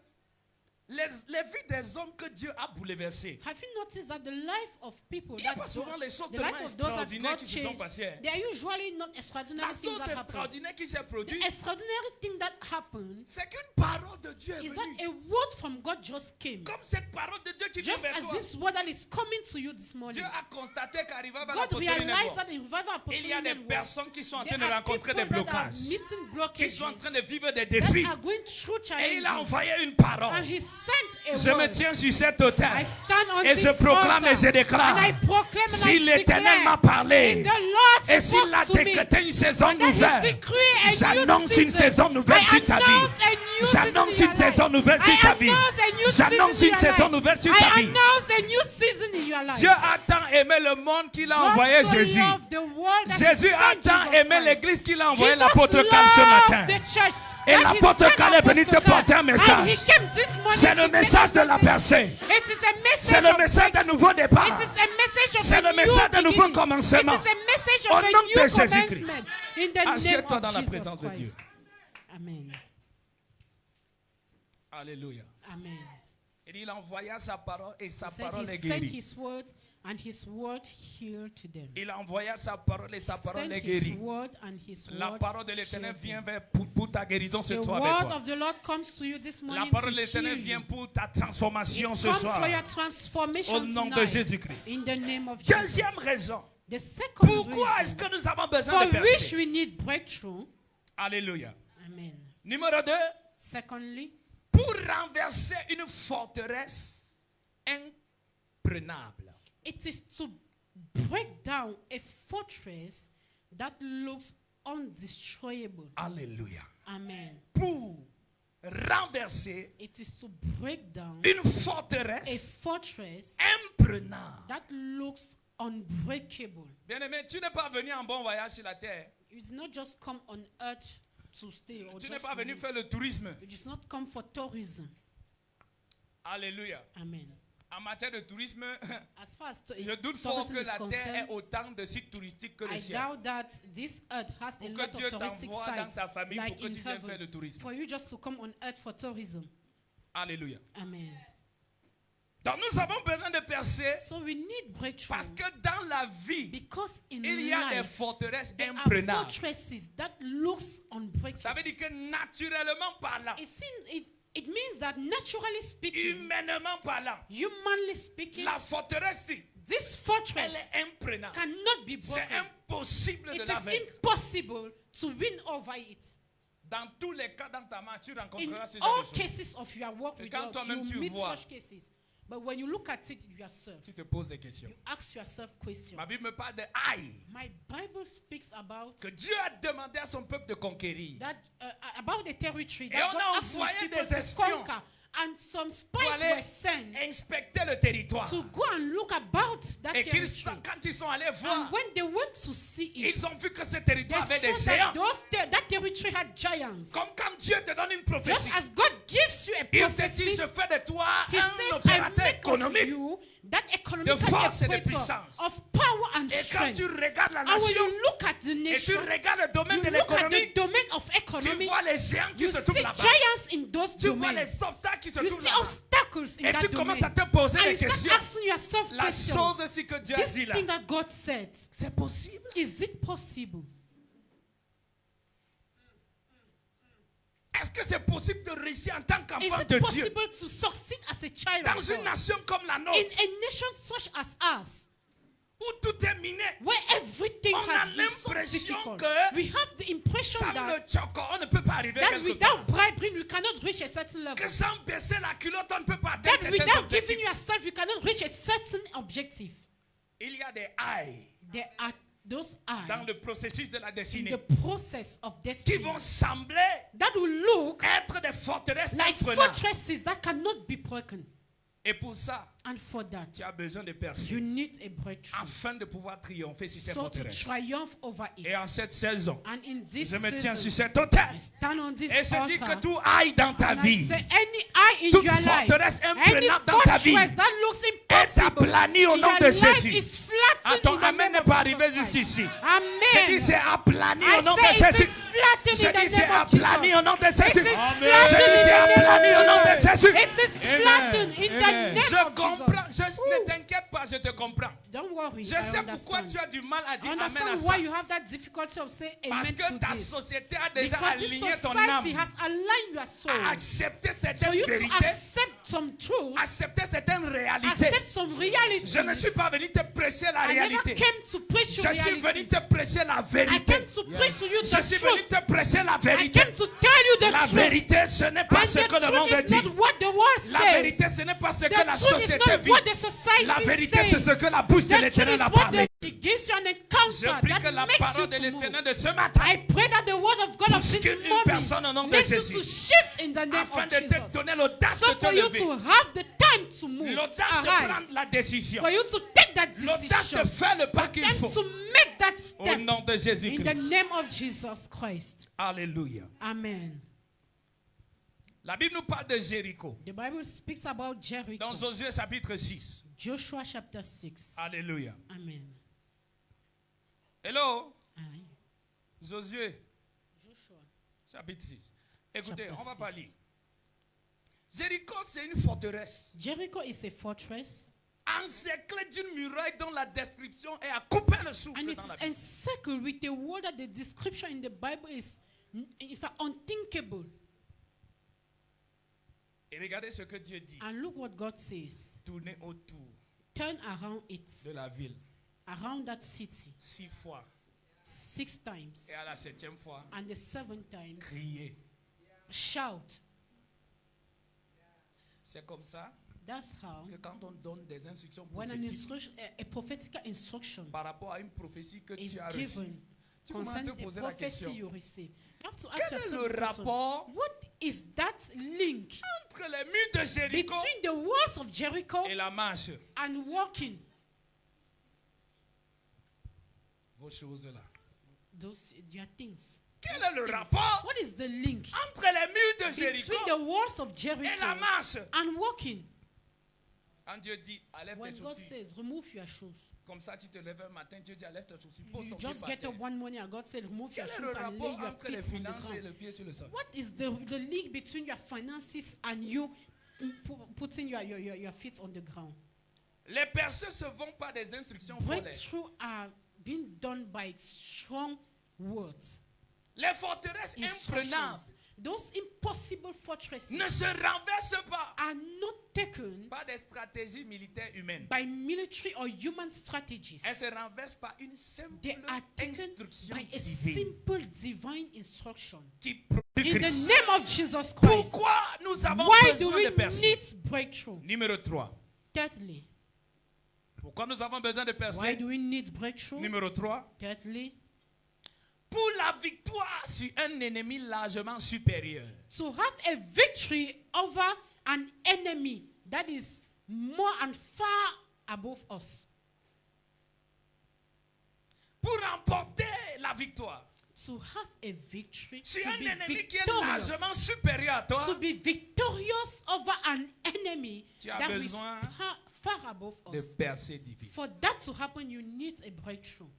les vies des hommes que Dieu a bouleversés, Have you noticed that the life of people, il n'y a that pas souvent les choses the life tellement of those that extraordinaires God qui se sont changed, passées. Hein? they are usually not La extraordinary things chose that happen. extraordinaire qui s'est The produite, extraordinary thing that happened c'est qu'une parole de Dieu est is that venue. a word from God just came. Comme cette parole de Dieu qui vient Just vers as toi. this word that is coming to you this morning. Dieu a constaté qu'arrivant vers God l'apôtre realized that in revival il y a apostolic des network, personnes qui sont en train there de are rencontrer des people that are blocages, meeting qui blockages, sont en train de vivre des that défis. are going through Et il a challenges. envoyé une parole. And he sent a Je me word. tiens sur cet autel I stand on et this je proclame altar, et je déclare. and I proclaim and Si I l'Éternel declare, m'a parlé if the Lord et s'il a spoke to me, décrété une saison and that he nouvelle, decree a new j'annonce une season, saison nouvelle I sur ta vie. announce a new J'annonce season in une your saison life. nouvelle sur I ta vie. announce a new J'annonce season in une your saison life. nouvelle sur I ta vie. announce a new season in your life. Dieu a tant aimé le monde qu'il a envoyé God so Jésus. loved the world that he Jésus a sent tant Jesus aimé Christ. l'église qu'il a envoyé Jesus l'apôtre Caleb ce loved matin. the church. Et That he l'apôtre sent Caleb est venu te Apostle Caleb. porter un And he message. came this morning C'est le to message de get la us a percée. message. It is a message C'est le of message d'un nouveau départ. It is a message of C'est a le new message d'un nouveau beginning. commencement. It is a message Au of a nom de new Jésus-Christ. commencement. In the name Assieds-toi of dans la Jesus présence de Dieu. Christ. Amen. Alléluia. Amen. Il envoya sa parole et sa He said parole he est sent guérie. his word and his word healed to them. Il envoya sa parole et sa parole Sent est his guérie. word and his La word parole de l'Éternel healed vient them. pour ta guérison ce The soir avec word toi. of the Lord comes to you this La morning parole to de l'Éternel heal vient you. pour ta transformation It ce comes soir. for your transformation Au nom de tonight. Jésus-Christ. In the name of Jesus. Deuxième raison. The second Pourquoi est-ce reason que nous avons besoin for de which percer? we need breakthrough. Alléluia. Amen. Numéro 2. Secondly, Pour renverser une forteresse imprenable. it is to break down a fortress that looks undestroyable. Alléluia. Amen. Pour renverser It is to break down une a forteresse fortress imprenable. that looks unbreakable. Bien-aimé, tu n'es pas venu en bon voyage sur la terre. You did not just come on earth to stay or Tu n'es just pas to venu live. faire le tourisme. You did not come for tourism. Alléluia. Amen. En matière de tourisme, As far as je doute fort tourism que is la terre ait concerned, autant de sites touristiques que le I ciel. doubt that this earth has a Pour lot que Dieu of touristic t'envoie dans sites ta famille like pour que in tu viennes faire heaven. le tourisme. For you just to come on earth for tourism. Alléluia. Amen. Donc nous avons besoin de percer So we need breakthrough parce que dans la vie, because in il y a des life forteresses there are imprenables. fortresses that looks unbreakable. Ça veut dire que naturellement parlant, It means that naturally speaking, humainement parlant, humanly speaking, la forteresse, this elle fortress est imprenable. cannot be C'est broken. impossible de It la is vaincre. impossible to win over it. Dans tous les cas, dans ta main, tu In rencontreras ce genre all de choses. cases of your work Et with quand God, toi-même tu you meet vois, such cases. But when you look at it yourself, Tu te poses des questions. you ask yourself questions. Ma Bible me parle de aïe, My Bible speaks about que Dieu a demandé à son peuple de conquérir. that about the territory Et that on God a asked his envoyé people des to espions conquer. And some Pour spies aller were sent inspecter le territoire. to go and look about that Et territory. quand ils sont allés voir, And when they went to see it, ils ont vu que ce they territoire avait des saw géants. that that territory had giants. Comme quand Dieu te donne une Just prophétie, as God gives you a il te dit, prophecy, je fais de toi He un says, I opérateur make of économique. you that economical force et de equator puissance. of power and Et quand strength. tu regardes la And when nation you look at the et tu nation, regardes le domaine you de look at the l'économie, domain of tu economy, vois les géants qui you se see trouvent là-bas. giants in those Tu vois domains. les obstacles qui se You trouvent see là-bas. obstacles in Et that tu domain. commences à te poser And des you start questions. asking yourself La questions. chose aussi que Dieu a This dit là, thing that God said, c'est possible. is it possible? Est-ce que c'est possible de réussir en tant Is qu'enfant it de Dieu possible to succeed as a child dans of une God? nation comme la In nôtre a nation such as us, où tout est miné? where everything On a has been so l'impression difficult, que we have the impression Sans that, le choco, on ne peut pas arriver that quelque without part. bribery you cannot reach a certain level. Que sans baisser la culotte, on ne peut pas atteindre That certains without objectifs. giving yourself you cannot reach a certain objective. Il y a des ailes There are those dans eyes le processus de la in destinée the process of qui destiny vont sembler that will look être des forteresses like imprenables. fortresses that cannot be broken. Et pour ça, And for that, tu as besoin de percer you need a breakthrough afin de pouvoir triompher sur ces so to forteresses. triumph over it. Et en cette saison, And in this je me tiens sur season, cet autel I stand on this et je dis que altar tout aille dans ta and I vie say any eye in toute your life, forteresse any imprenable dans ta vie fortress that looks est impossible aplanie au in nom your de life Jésus. is flattened Attends, in the amen name n'est of pas arrivé Jesus Christ. jusqu'ici. Je Amen. dis c'est aplani I au nom de say it Jésus. is flattened Je in the dis c'est name of aplani Jesus. au nom de It Jésus. is Je flattened dis in c'est the aplani au nom name de of Jesus. Jésus. It is flattened in the Amen. name Je of comprends. Jesus. Ne t'inquiète pas, je te comprends. Don't worry, Je I sais pourquoi understand. tu as du mal à I dire amen à understand ça. why you have that difficulty of saying Parce amen que to ta this. société a déjà Because this aligné ton society âme has aligned your soul à accepter for certaines you to vérités, accept some truth, accepter certaines réalités. accept some realities. Je ne suis pas venu te prêcher la I never réalité. came to preach Je you suis venu realities. te prêcher la I vérité. came to preach to you Je the suis venu truth. te prêcher la I vérité. came to tell you the La truth. vérité, ce n'est pas And ce the que le monde truth is dit. not what the world La says. vérité, ce n'est pas ce The que la truth is société not vit. what the society La vérité, c'est says. ce que la bouche de The truth l'Éternel is a what parlé. it gives you an Je encounter prie que that la makes you parole de to move. l'Éternel de ce matin I pray that the word of God of this bouscule une morning personne au nom de makes you Jésus. to shift in the name afin of de te Jesus. donner l'audace So de te for you lever. to have the time to move, to L'audace de arise, prendre la décision. for you to take that L'audace decision, de faire le pas for qu'il them faut. to make that Au step nom de in the Jésus-Christ. name of Jesus Christ. Alléluia. Amen. La Bible nous parle de Jéricho. The Bible speaks about Jericho. Dans Josué chapitre 6. Joshua chapter 6. Alléluia. Amen. Hello. Amen. Josué Joshua chapitre 6. Écoutez, chapter on va pas 6. lire. Jéricho, c'est une forteresse Jericho is a fortress encerclée d'une muraille dont la description est à couper le souffle and dans it's la Bible. encircled with a wall that the description in the Bible is in fact unthinkable. Et regardez ce que Dieu dit. And look what God says. Tournez autour Turn around it, de la ville around that city 6 fois. 6 times. Et à la 7e fois, And the 7th time, criez. shout. C'est comme ça That's how que quand on donne des instructions when an prophétiques instruction, a prophetical instruction par rapport à une prophétie que is tu as reçue, given tu commences à te concerning a poser la prophecy question. you receive, you have to ask Quel est yourself le the question, rapport what is that link entre les murs de Jéricho between the walls of Jericho et la marche? and walking? Vos choses là. Those their things. Quel est le rapport What is the link entre les murs de Jéricho between the walls of et la Jericho marche? and walking? Quand Dieu dit, enlève When tes God chaussures. says, remove your shoes, Comme ça, tu te lèves un matin, Dieu dit, enlève tes chaussures. Pose you ton pied just par get terre. up one morning and God said, remove your Quel est shoes le and lay rapport your entre les feet on the finances et ground. le pied sur le sol? What is the link between your finances and you putting your feet on the ground? Les percées se vont par des instructions folles. Breakthrough are being done by strong words. Les forteresses imprenables Instructions. Those impossible fortresses ne se renversent pas are not taken par des stratégies militaires humaines. by military or human strategies. Elles se renversent par une simple They are taken instruction by a divine simple divine instruction. qui produit In the Christ. name of Jesus Christ. Pourquoi nous avons Why do besoin we de percer? need breakthrough? Numéro 3. Thirdly, Pourquoi nous avons besoin de why percer? do we need breakthrough? Numéro 3. Thirdly, Pour la victoire sur un ennemi largement supérieur. to have a victory over an enemy that is more and far above us. Pour remporter la victoire To have a victory, sur to un be ennemi qui est victorious, largement supérieur à toi, to be victorious over an enemy Tu as that is besoin far above de us. percée divine. For that to happen, you need a breakthrough.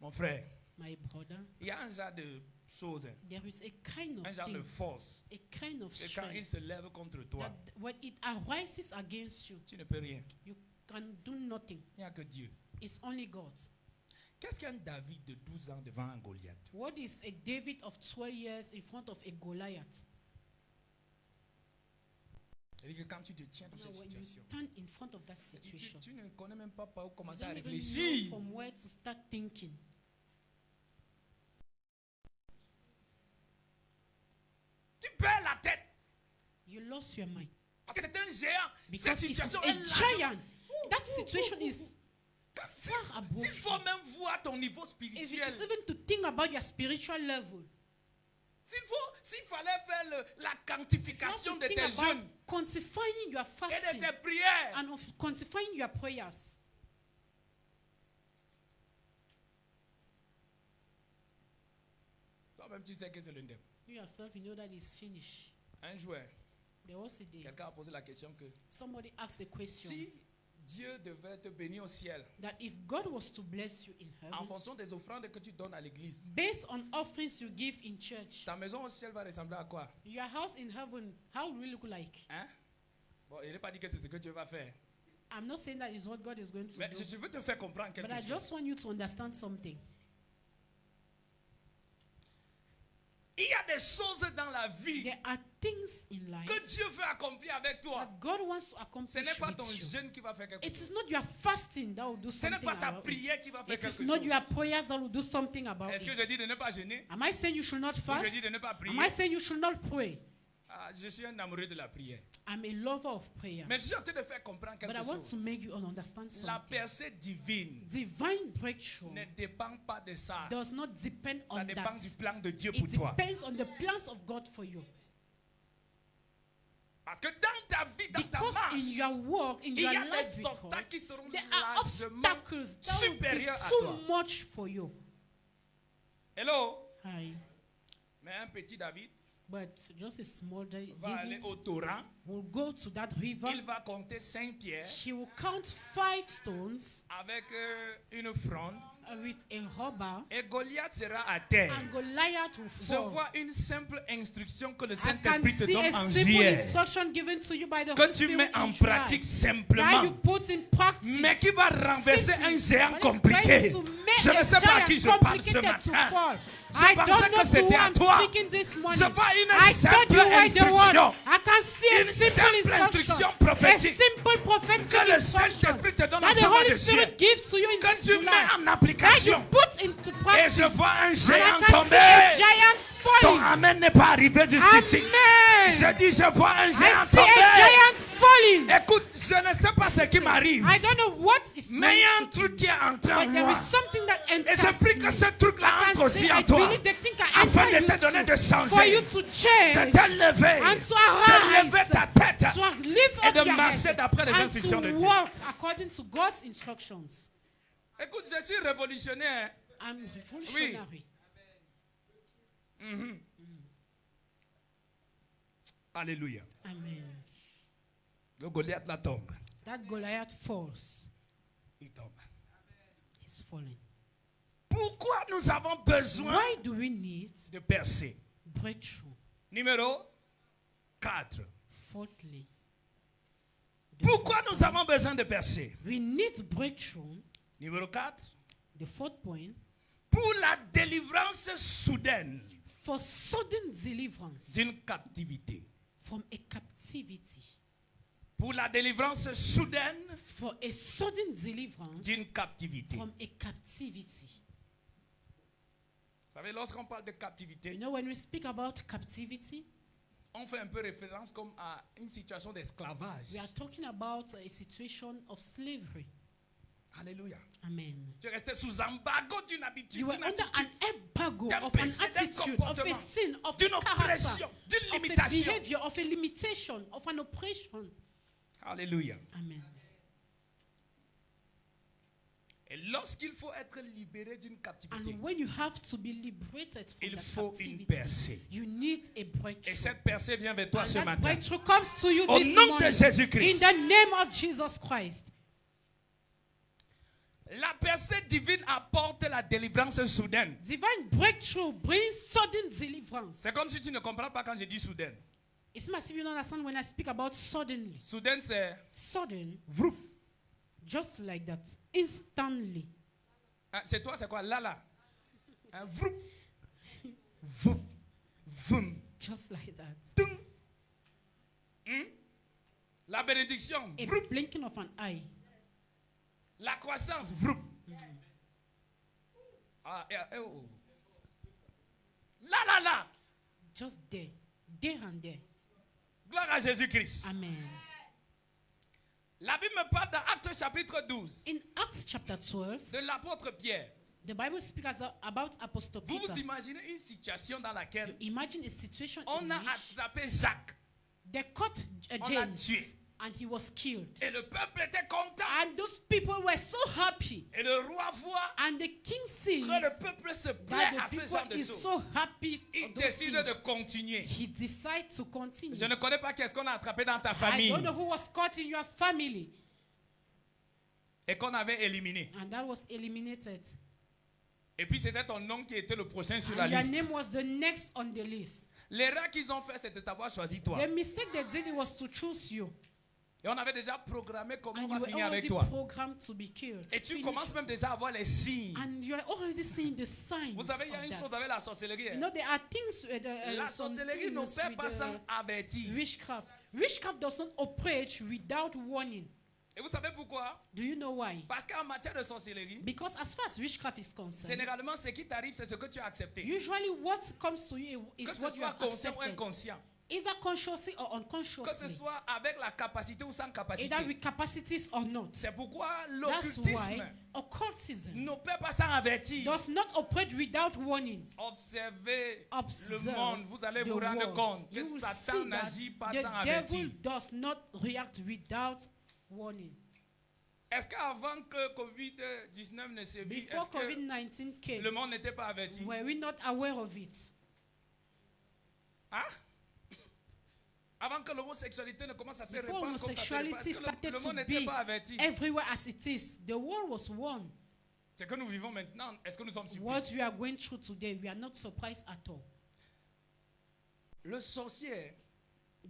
Mon frère, My brother, il y a un genre de choses, there is a kind of un genre de thing, force, a kind of que quand il strength se lève contre toi, that when it arises against you, tu ne peux rien. you can do nothing. Il n'y a que Dieu. It's only God. Qu'est-ce qu'un David de 12 ans devant un Goliath? What is a David of 12 years in front of a Goliath? C'est-à-dire que quand tu te tiens dans Now, cette when you situation, stand in front of that tu, situation, tu ne connais même pas par où you commencer à don't even know réfléchir. from where to start thinking. Tu perds la tête. You lost your mind. Parce que c'est un géant. Cette Because it's situation a est largement- giant. That situation is far above S'il faut you. même voir ton niveau If it is spirituel, even to think about your spiritual level, s'il fallait faire la you have quantification to de think tes about jeûnes quantifying your et fasting de tes prières, and of quantifying your prayers. toi-même tu sais que c'est l'indemne. You yourself, you know that it's finished. Un joueur, There was a day quelqu'un a posé la question que somebody asked a question si Dieu devait te bénir au ciel, that if God was to bless you in en heaven, fonction des offrandes que tu donnes à l'église, based on offerings you give in church, ta maison au ciel va ressembler à quoi? your house in heaven, how will it look like? Hein? Bon, il n'est pas dit que c'est ce que Dieu va faire. I'm not saying that is what God is going to Mais do, je veux te faire comprendre quelque but I chose. just want you to understand something. Il y a des choses dans la vie There are things in life que Dieu veut accomplir avec toi. that God wants to Ce accomplish n'est pas ton with you. jeûne qui va faire quelque It chose. is not your fasting that will do Ce n'est something pas ta about it. prière qui va faire It quelque is not chose. your prayers that will do something about Est-ce que je it. dis de ne pas jeûner? Am I saying you should not Ou je fast? dis de ne pas prier? Am I saying you should not pray? Ah, je suis un amoureux de la prière. I'm a lover of prayer. Mais je suis en train de faire comprendre But I quelque want chose. to make you all understand La something. percée divine Divine breakthrough ne dépend pas de ça. does not depend Ça on dépend that. du plan de Dieu It pour toi. depends on the plans of God for you. Parce que dans ta vie, dans ta Because marche, in your work, in il your y a life des with obstacles God, qui seront there are largement obstacles that will be supérieurs à too toi. much for you. Hello? Hi. Mais un petit David But just a small va aller David au torrent. will go to that river. Il va compter 5 pierres He will count 5 stones avec une fronde. with a rubber, Et Goliath sera à terre. and Goliath will Je fall. vois une simple instruction que le I can Saint-Esprit te see donne a en simple juillet. instruction given to you by the Que Holy tu Spirit mets en in July, pratique that simplement. you put in practice. Mais qui va renverser Simply, un géant but it's compliqué. going to make Je ne a sais pas à qui je giant parle ce complicated to matin. fall. Je I pensais don't que know to c'était who à I'm toi. speaking this morning. Je vois une I thought simple you were the one. instruction. I can see a Une simple simple instruction. instruction A prophétique. simple prophetic Que le instruction Saint-Esprit te donne en that the ce mois Holy de Spirit juillet. gives to you in Que this tu July. mets en That you application. put into Et practice. je vois un And géant I can see a tomber. giant Ton falling. amen n'est pas arrivé jusqu'ici. Amen. Je dis, je vois un I géant see a tomber. giant falling. Écoute, je ne sais pas ce qui m'arrive. I don't know what is Mais il y a un going to truc qui est entré en but there moi. is something that Et enters je prie que me. ce truc-là I entre can aussi say, en I toi. believe the thing can Afin enter de te you donner de for you changer. to De change, t'élever. and to De lever arise, ta tête. to lift Et up de your marcher head, d'après les and instructions de to Dieu. walk according to God's instructions. Écoute, je suis révolutionnaire. I'm revolutionary. Alléluia. Amen. Le Goliath là tombe. That Goliath falls. Il tombe. He's falling. Pourquoi nous avons besoin Why do we need de percer? breakthrough? Numéro 4. Fourthly, Pourquoi nous avons besoin de percer? we need breakthrough. Numéro 4. The fourth point, Pour la délivrance soudaine for sudden deliverance d'une captivité. from a captivity. Pour la délivrance soudaine For a sudden deliverance d'une captivité. from a captivity. Vous savez, lorsqu'on parle de You captivité, know, when we speak about captivity, on fait un peu référence comme à une situation d'esclavage. we are talking about a situation of slavery. Alléluia. Amen. Tu es resté sous embargo d'une habitude, You were d'une under attitude, an embargo d'un of an péché, d'un attitude, of comportement, a sin, of d'une a character, oppression, d'une of a limitation. behavior, of a limitation, of an oppression. Alléluia. Amen. Et lorsqu'il faut être libéré d'une captivité, And when you have to be liberated from il that faut une captivity, percée. you need a Et breakthrough. cette percée vient vers toi And ce that matin. breakthrough comes to you Au this nom de morning. Jésus-Christ. In the name of Jesus Christ. La percée divine apporte la délivrance soudaine. Divine breakthrough brings sudden deliverance. C'est comme si tu ne comprends pas quand je dis soudaine. It's as if you don't understand when I speak about suddenly. Soudaine, c'est Sudden, vroup. just like that. Instantly. Hein, c'est toi, c'est quoi? Là. Un vroup. Vroup. Vroom. Just like that. Tung. La bénédiction. A Vroup. blinking of an eye. La croissance. Vroup. Ah, oh. Là. Just there. There and there. Gloire à Jésus-Christ. Amen. La Bible me parle dans Actes chapitre 12 In Acts chapter 12, de l'apôtre Pierre. the Bible speaks about Apostle Vous Peter. vous imaginez une situation dans laquelle Imagine a situation on in a which attrapé Jacques they caught On l'a James tué. and he was killed. et le peuple était content. And those people were so happy. Et le roi voit And the king sees que le peuple se plaît that à the ce genre people de is choses. so happy. Il of those décide things. de continuer. He decides to continue. Je ne connais pas qu'est-ce qu'on a attrapé dans ta I famille don't know who was caught in your family. et qu'on avait éliminé. And that was eliminated. Et puis c'était ton nom qui était le prochain sur la And your liste. name was the next on the list. L'erreur qu'ils ont fait, c'était d'avoir choisi toi. The mistake they did was to choose you. Et on avait déjà programmé comment And on you va were finir avec already toi. programmed to be killed. Et tu Finish. commences même déjà à voir les signes. And you are already seeing the signs. Vous savez, il y a of une that. chose avec la sorcellerie. You know, there are things. La some sorcellerie things n'opère with, pas sans avertir. witchcraft. Witchcraft does not operate without warning. Et vous savez pourquoi? Do you know why? Parce qu'en matière de sorcellerie, Because as far as witchcraft is concerned, généralement, ce qui t'arrive, c'est ce que tu as accepté. usually what comes to you Que is ce what you soit have conscient ou accepted. inconscient. Either consciously or Que ce unconsciously. soit avec la capacité ou sans capacité. Either with capacities or not. C'est pourquoi That's l'occultisme why occultism n'opère pas sans avertir. does not operate without warning. Observez Observe le monde, vous allez the vous rendre world. compte que You will Satan see that n'agit pas the sans devil avertir. does not react without warning. Est-ce qu'avant que Covid-19 ne sévisse, Before est-ce que COVID-19 came, le monde n'était pas averti? were we not aware of it? Hein? Avant que l'homosexualité ne commence à se Before répandre comme ça se répand, homosexuality est-ce que started le to monde n'était be pas averti? everywhere as it is, the world was warned. C'est que nous vivons maintenant. Est-ce que nous sommes surpris? What we are going through today, we are not surprised at all. Le sorcier,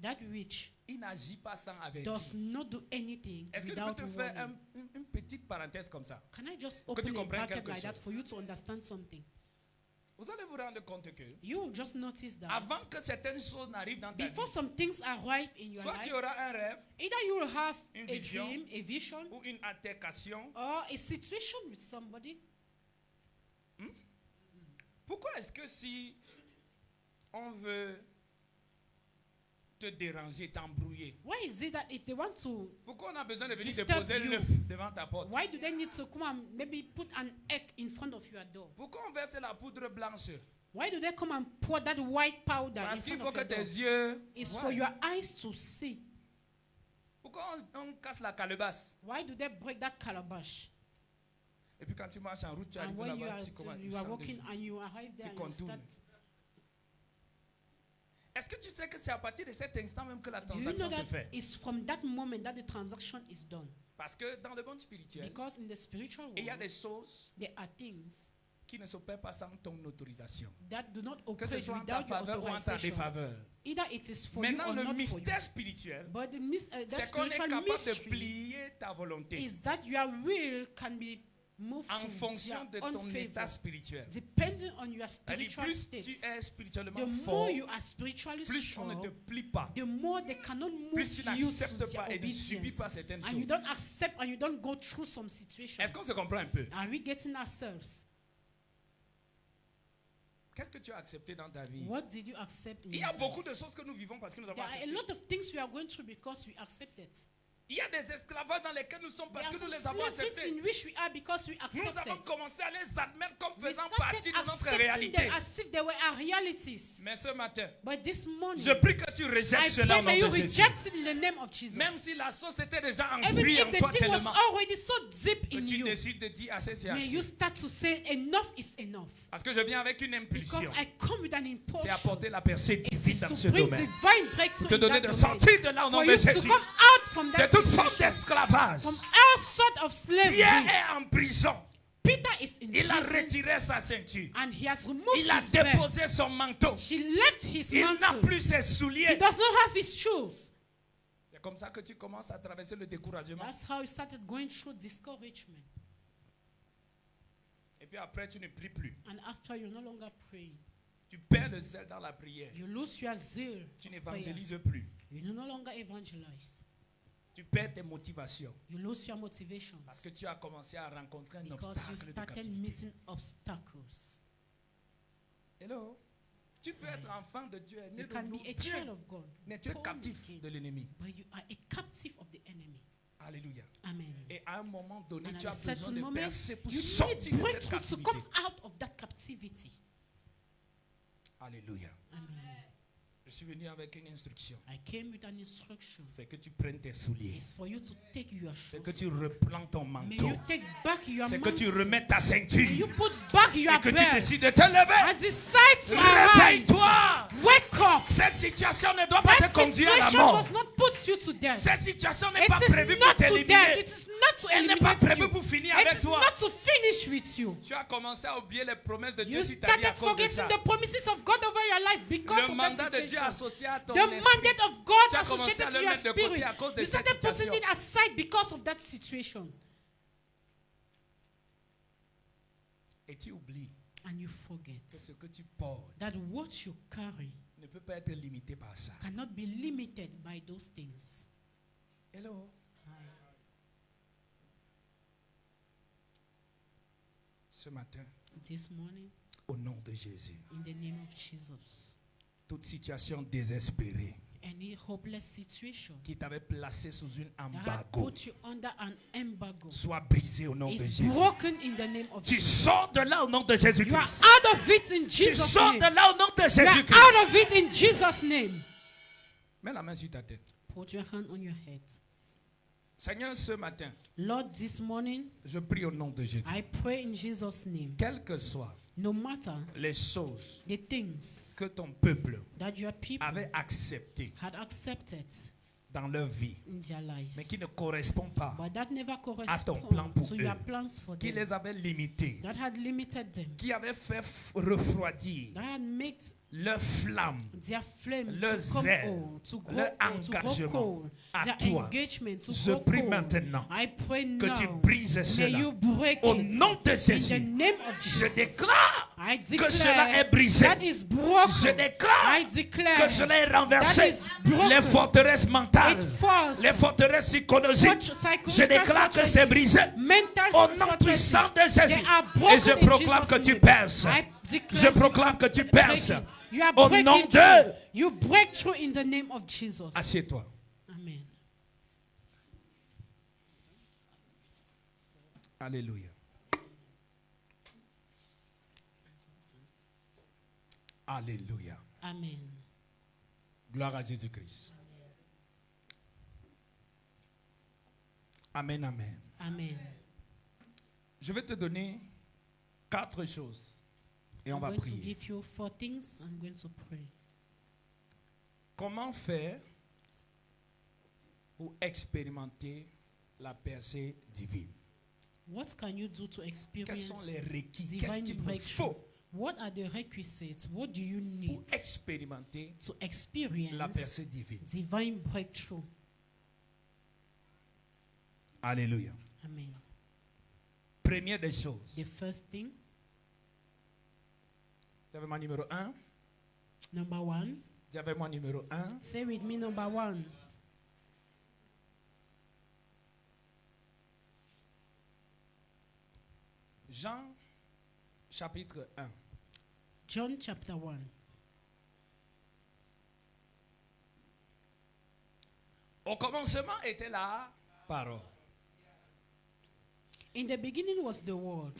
That witch il n'agit pas sans avertir. does not do anything Est-ce que je without peux te faire warning. une petite parenthèse comme ça? Can I just Pour que tu open a comprennes bracket quelque like that chose. for you to understand something? Vous allez vous rendre compte que You will just notice that avant que certaines choses n'arrivent dans ta vie, before some things arrive in your soit life, tu auras un rêve either you will have Une a vision. dream, a vision, ou une altercation. or a situation with somebody. Pourquoi est-ce que si on veut te déranger, t'embrouiller, Why is it that if they want to, pourquoi on a besoin de venir Disturb déposer you. l'œuf devant ta porte? why do they need to come and maybe put an egg in front of your door? Pourquoi on verse la poudre blanche? Why do they come and pour that white powder Parce in qu'il front faut of que your tes door? yeux It's voient. for your eyes to see. Pourquoi on casse la calebasse? Why do they break that calabash? Et puis quand tu marches en route, tu And arrives when là-bas, tu commences you are walking and you arrive there Tu and you contournes. start. Est-ce que tu sais que c'est à partir de cet instant même que la Do you know transaction se that fait? it's from that moment that the transaction is done? Parce que dans le monde spirituel, Because in the spiritual il y a world, des choses there are things qui ne s'opèrent pas sans ton autorisation. that do not Que ce operate soit en ta without your faveur ou en ta authorization. défaveur. Either it is for Maintenant, you or le not for you. mystère spirituel, But that c'est qu'on est spiritual capable de mystery plier ta volonté is that your will can be moved en to fonction de their ton own état favor, spirituel. depending on your C'est-à-dire, spiritual plus tu state. es spirituellement The fort, more you are spiritually plus on ne te strong, plie pas. the more they cannot move Plus tu you to n'acceptes their pas et ne subis obedience. pas certaines And you choses. don't accept and you don't go through some situations. Est-ce qu'on se comprend un peu? Are we getting ourselves? Qu'est-ce que tu as accepté dans ta vie? What did you accept in Il y a your life? beaucoup de choses que nous vivons parce que nous avons There are a accepté. lot of things we are going through because we accept it. Il y a des esclavages dans lesquels nous sommes There parce are que nous some les avons slaveries acceptés. in which we are because we Nous accept avons it. commencé à les admettre comme We faisant started partie de notre accepting réalité. them as if they were our realities. Mais ce matin, But this morning, je prie que tu rejettes I cela pray au may nom you de Jésus. reject it in the name of Jesus. Même si la sauce était déjà Even enfouie en if the toi thing was tellement already so deep que in tu you, décides de dire assez c'est may you assez. start to say enough is enough. Parce que je viens avec une Because impulsion. I come with an C'est impulsion. apporter la percée divine Is dans to ce bring domaine. divine breakthrough Te in donner that de domain. sortir de là au nom For de you to Jésus. come out from De that toute forme situation, d'esclavage. from all sort of slavery. Pierre est en prison. Peter is in Il a prison retiré sa ceinture. and he has removed Il a his belt. déposé son manteau. She left his Il n'a mantle. plus ses He souliers. does not have his shoes. C'est comme ça que tu commences à traverser le découragement. That's how he started going through discouragement. Et puis après, tu ne pries plus. And after you're no longer praying, Tu perds le zèle dans la prière. you lose your zeal. Tu of n'évangélises prayers. plus. You no longer evangelize. Tu perds tes motivations. You lose your motivations Parce que tu as commencé à rencontrer un because you obstacle de started captivité. meeting obstacles. Hello? Tu peux être enfant de Dieu, né You de can nous, be a bien, child of God, mais tu es born captif again, de l'ennemi. but you are a captive of the enemy. Alléluia. Amen. Et à un moment donné, And tu at as a besoin certain de moment, percer pour you sortir need de cette breakthrough to captivité. come out of that captivity. Alléluia. Amen. Je suis venu avec une instruction. I came with an instruction. C'est que tu prennes tes souliers. It's for you to take your C'est shoes. que tu reprends ton May manteau. you take back your C'est que tu mantle. remets ta May ceinture. you put back your Et que tu belt. décides de te lever. And decide to arise. Réveille-toi. Wake up. Cette situation ne doit pas That te conduire à la situation mort. must not put you to death. Cette situation n'est It pas is prévue pour not to death. t'éliminer. It is not to Elle n'est pas eliminate prévue you. pour finir It avec is toi. not to finish with you. Tu as commencé à oublier les promesses de Dieu You sur ta vie à started cause de forgetting ça. the promises of God over your life because Le of mandat that de Dieu situation. associé à ton The esprit. mandate of God Tu as commencé associated à to le your mettre de côté spirit. à cause de You cette started putting situation. it aside because of that situation. Et tu oublies And you forget que ce que tu portes that what you carry ne peut pas être limité par ça. cannot be limited by those things. Hello. Ce matin, This morning, au nom de Jésus, in the name of Jesus, toute situation désespérée any hopeless situation qui t'avait placé sous une that had embargo put you under an embargo soit brisée au nom de is Jésus. broken in the name of Tu Jesus. sors de là au nom de You are Jésus-Christ. out of it in Tu Jesus' sors name. de là au nom de You are Jésus-Christ. out of it in Jesus' name. Mets la main sur ta tête. Put your hand on your head. Seigneur, ce matin, Lord, this morning, je prie au nom de Jésus. I pray in Jesus' name. Quelles que soient No matter les choses the things que ton peuple that your people avait acceptées had accepted dans leur vie, in their life, mais qui ne correspondent pas, but that never ton plan corresponds pour to eux, your plans for qui them, les avait limités, that had limited them, qui avait fait refroidir that had made leur flamme, their flame le to come zèle, old, to grow leur old, to grow engagement cold, à their toi. engagement to Je grow prie cold. maintenant I pray que now, tu brises may cela. you break Au it nom de in Jésus, the name of je Jesus. déclare I que cela declare est brisé. that is broken. Je déclare I declare que cela est that renversé. is broken. Les forteresses mentales, It falls. les forteresses psychologiques, Psychological je déclare que c'est brisé. mental Au nom fortresses, puissant de Jésus. they are broken Et je in proclame Jesus' que tu name. perces. I declare Je proclame que tu you are perces. breaking. You are Au breaking nom through. de- You break through in the name of Jesus. Assieds-toi. Amen. Alléluia. Alléluia. Amen. Gloire à Jésus-Christ. Amen, amen. Amen. Je vais te donner 4 choses et on I'm va going to prier. give you 4 things. I'm going to pray. Comment faire pour expérimenter la percée divine? What can you do to Quels experience sont les requis? Qu'est-ce divine qu'il nous breakthrough? faut What are the requisites? What do you pour need expérimenter to la experience percée divine? divine breakthrough? Alléluia. Amen. Première des choses. The first thing, Dites moi numéro 1. number one, Dites moi numéro 1. say with me, number one. Jean chapitre 1. John chapter 1. Au commencement était la parole. In the beginning was the Word.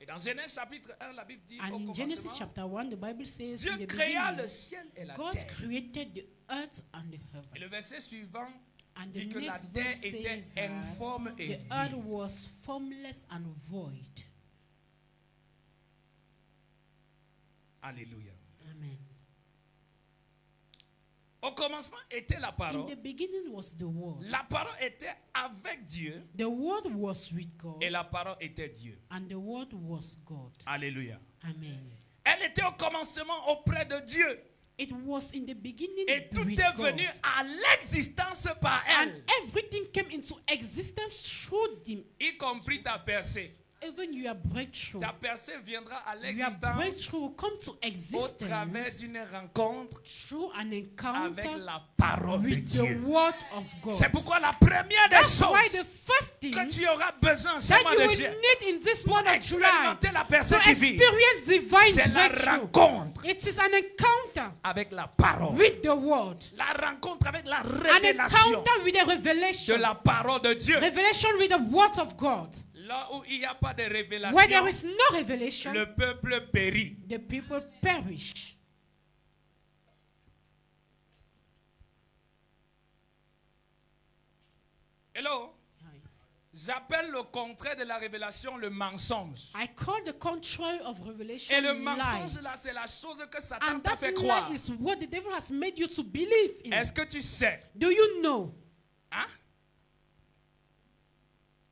Et dans Genèse chapitre 1, la Bible dit au And in Genesis commencement, chapter 1, the Bible says, Dieu in the créa le beginning, ciel et la God terre. created the earth and the Et heaven. le verset suivant And the dit que la next terre verse était says that informe et the earth vide. was formless and void. Alléluia. Amen. Au commencement était la In parole. the beginning was the Word. La parole était avec Dieu The Word was with God, et la parole était Dieu. and the Word was God. Alléluia. Amen. Elle était au commencement auprès de Dieu. It was in the beginning Et tout with est God. venu à l'existence par And elle, everything came into existence through Him. y compris ta percée. Even your breakthrough. Ta percée viendra à Your l'existence breakthrough will come to au travers existence d'une rencontre through an avec encounter la parole de with the Dieu. Word of God. C'est pourquoi la première des That's why the choses first thing que tu auras besoin that seulement you de will Dieu need in this pour month of July expérimenter la to percée divine, experience divine c'est la breakthrough. rencontre It is an encounter avec la parole. with the Word. La rencontre avec la An révélation encounter with the de revelation. la parole de Dieu. Revelation with the Word of God. Là où il n'y a pas de Where there révélation, is no revelation, le peuple périt. the people perish. Hello? J'appelle le contraire de la révélation le mensonge. I call the contrary of revelation Et le mensonge lies. là, c'est la chose que Satan And t'a that fait croire. lie is what the devil has made you to believe in. Est-ce que tu sais, Do you know hein,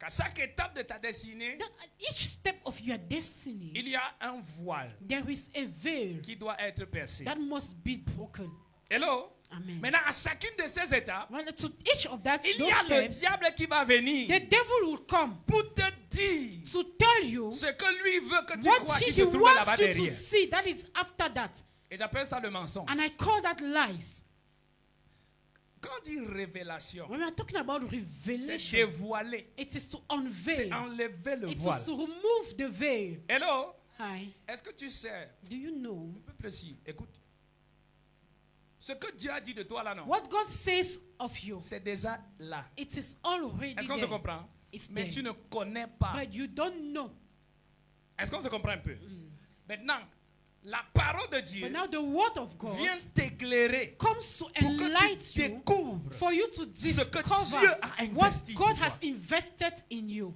qu'à chaque étape de ta destinée, that at each step of your destiny, il y a un voile there is a veil qui doit être percé. that must be broken? Hello? Amen. Maintenant, à chacune de ces étapes, Well, to each of that, il y those a le steps, diable qui va venir the devil will come pour te dire to tell you ce que lui veut que tu what crois qu'il he se trouve là-bas wants you to derrière. see. That is after that. Et j'appelle ça le mensonge. And I call that lies. Quand on dit révélation, When we are talking about c'est revelation, dévoiler, it is to c'est unveil. enlever le It voile. is to remove the veil. Hello? Hi. Est-ce que tu sais, Do you know peuple ci, écoute, ce que Dieu a dit de toi là, non? what God says of you? C'est déjà là. It is already Est-ce qu'on se there. comprend? It's Mais there. tu ne connais pas. But you don't know. Est-ce qu'on se comprend un peu? Maintenant, la parole de Dieu But now the word of God vient t'éclairer comes to pour que enlighten tu you, découvres for you to ce que Dieu discover a what investi God pour toi. has invested in you.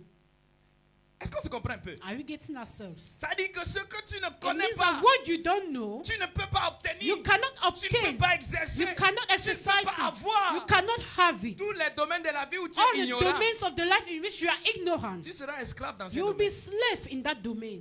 Est-ce qu'on se comprend un peu? Are we getting ourselves? Ça dit que ce que tu ne It connais means pas, that what you don't know, tu ne peux pas obtenir. you cannot Tu ne peux obtain. pas exercer. You cannot Tu ne exercise peux pas it. avoir You cannot have it. tous les domaines de la vie où tu All es the ignorant. domains of the life in which you are ignorant, Tu seras esclave dans ces you will be domaines. slave in that domain.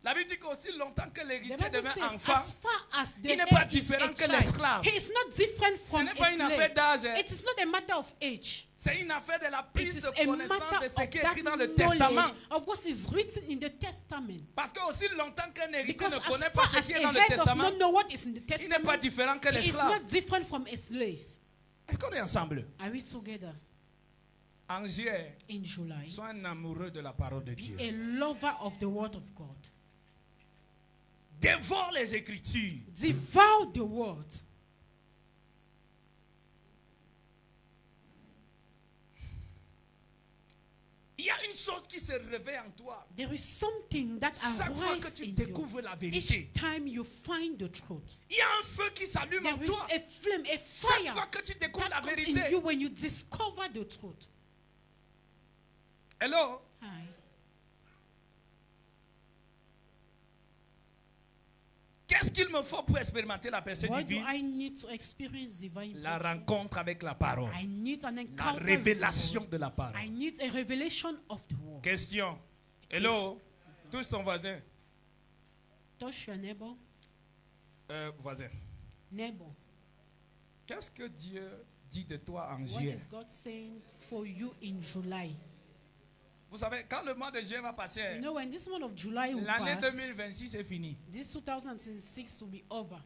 La Bible dit qu'aussi longtemps que The l'héritier Bible devient says, enfant, as far as the il n'est pas heir is différent a que child, l'esclave. he is not different ce from n'est a pas une affaire slave. d'âge. hein. It is not a matter of age. C'est une affaire de la It prise is de a connaissance matter de ce of qui est that écrit dans le Testament. knowledge of what is written in the Testament. Parce qu'aussi longtemps qu'un héritier Because ne as connaît pas far ce as qui est a dans le head does Testament, not know what is in the il n'est pas Testament, différent que he is l'esclave. not different from a slave. Est-ce qu'on est ensemble? Are we together En juillet, in July? sois un amoureux de la parole de Dieu. A lover of the word of God. Dévore les Écritures. Devour the word. Il y a une chose qui se réveille en toi. There is something that Chaque fois que arises tu in you découvres la each vérité, time you find the truth. il y a un feu qui s'allume en There is toi. a flame, a Chaque fire fois que tu découvres la that comes in vérité. you when you discover the truth. Hello? Hi. Qu'est-ce qu'il me faut pour expérimenter la percée What do divine? I need to experience divine La virtue? rencontre avec la parole. I need an La encounter with the révélation word. de la I parole. need a revelation of the word. Question. Hello? Tous ton voisin. Touch your neighbor. Voisin. Neighbor. Qu'est-ce que Dieu dit de toi en What juillet? is God saying for you in July? Vous savez, quand le mois de juillet va passer, You know, when this month of July will l'année pass, 2026 est finie. this 2026 will be over.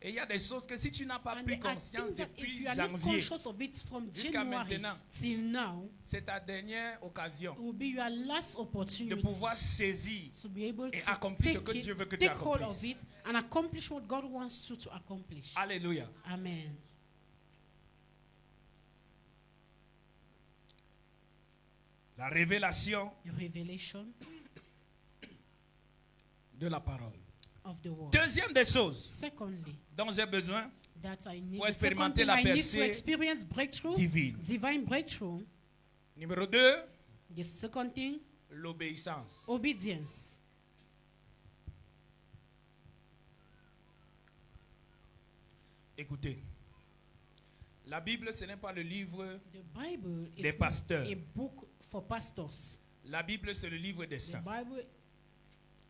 Et il y a des choses que si tu n'as pas And pris there are conscience things that if depuis you are not janvier, conscious of it from jusqu'à January maintenant, till now, c'est ta dernière it occasion will be your last de opportunity pouvoir saisir to be able et to accomplir ce take, que Dieu veut que tu take hold of accomplisses. it and accomplish what God wants you to accomplish. Alléluia. Amen. La révélation The revelation de la parole. of the word. Deuxième des choses Secondly, dont j'ai besoin, that I need, pour the second expérimenter thing la I need to percée experience breakthrough, divine. divine breakthrough. Numéro 2, The second thing, l'obéissance. obedience. Écoutez, la Bible, ce n'est pas le livre, The Bible des is not pasteurs. a book for pastors. la Bible, c'est le livre des The saints. Bible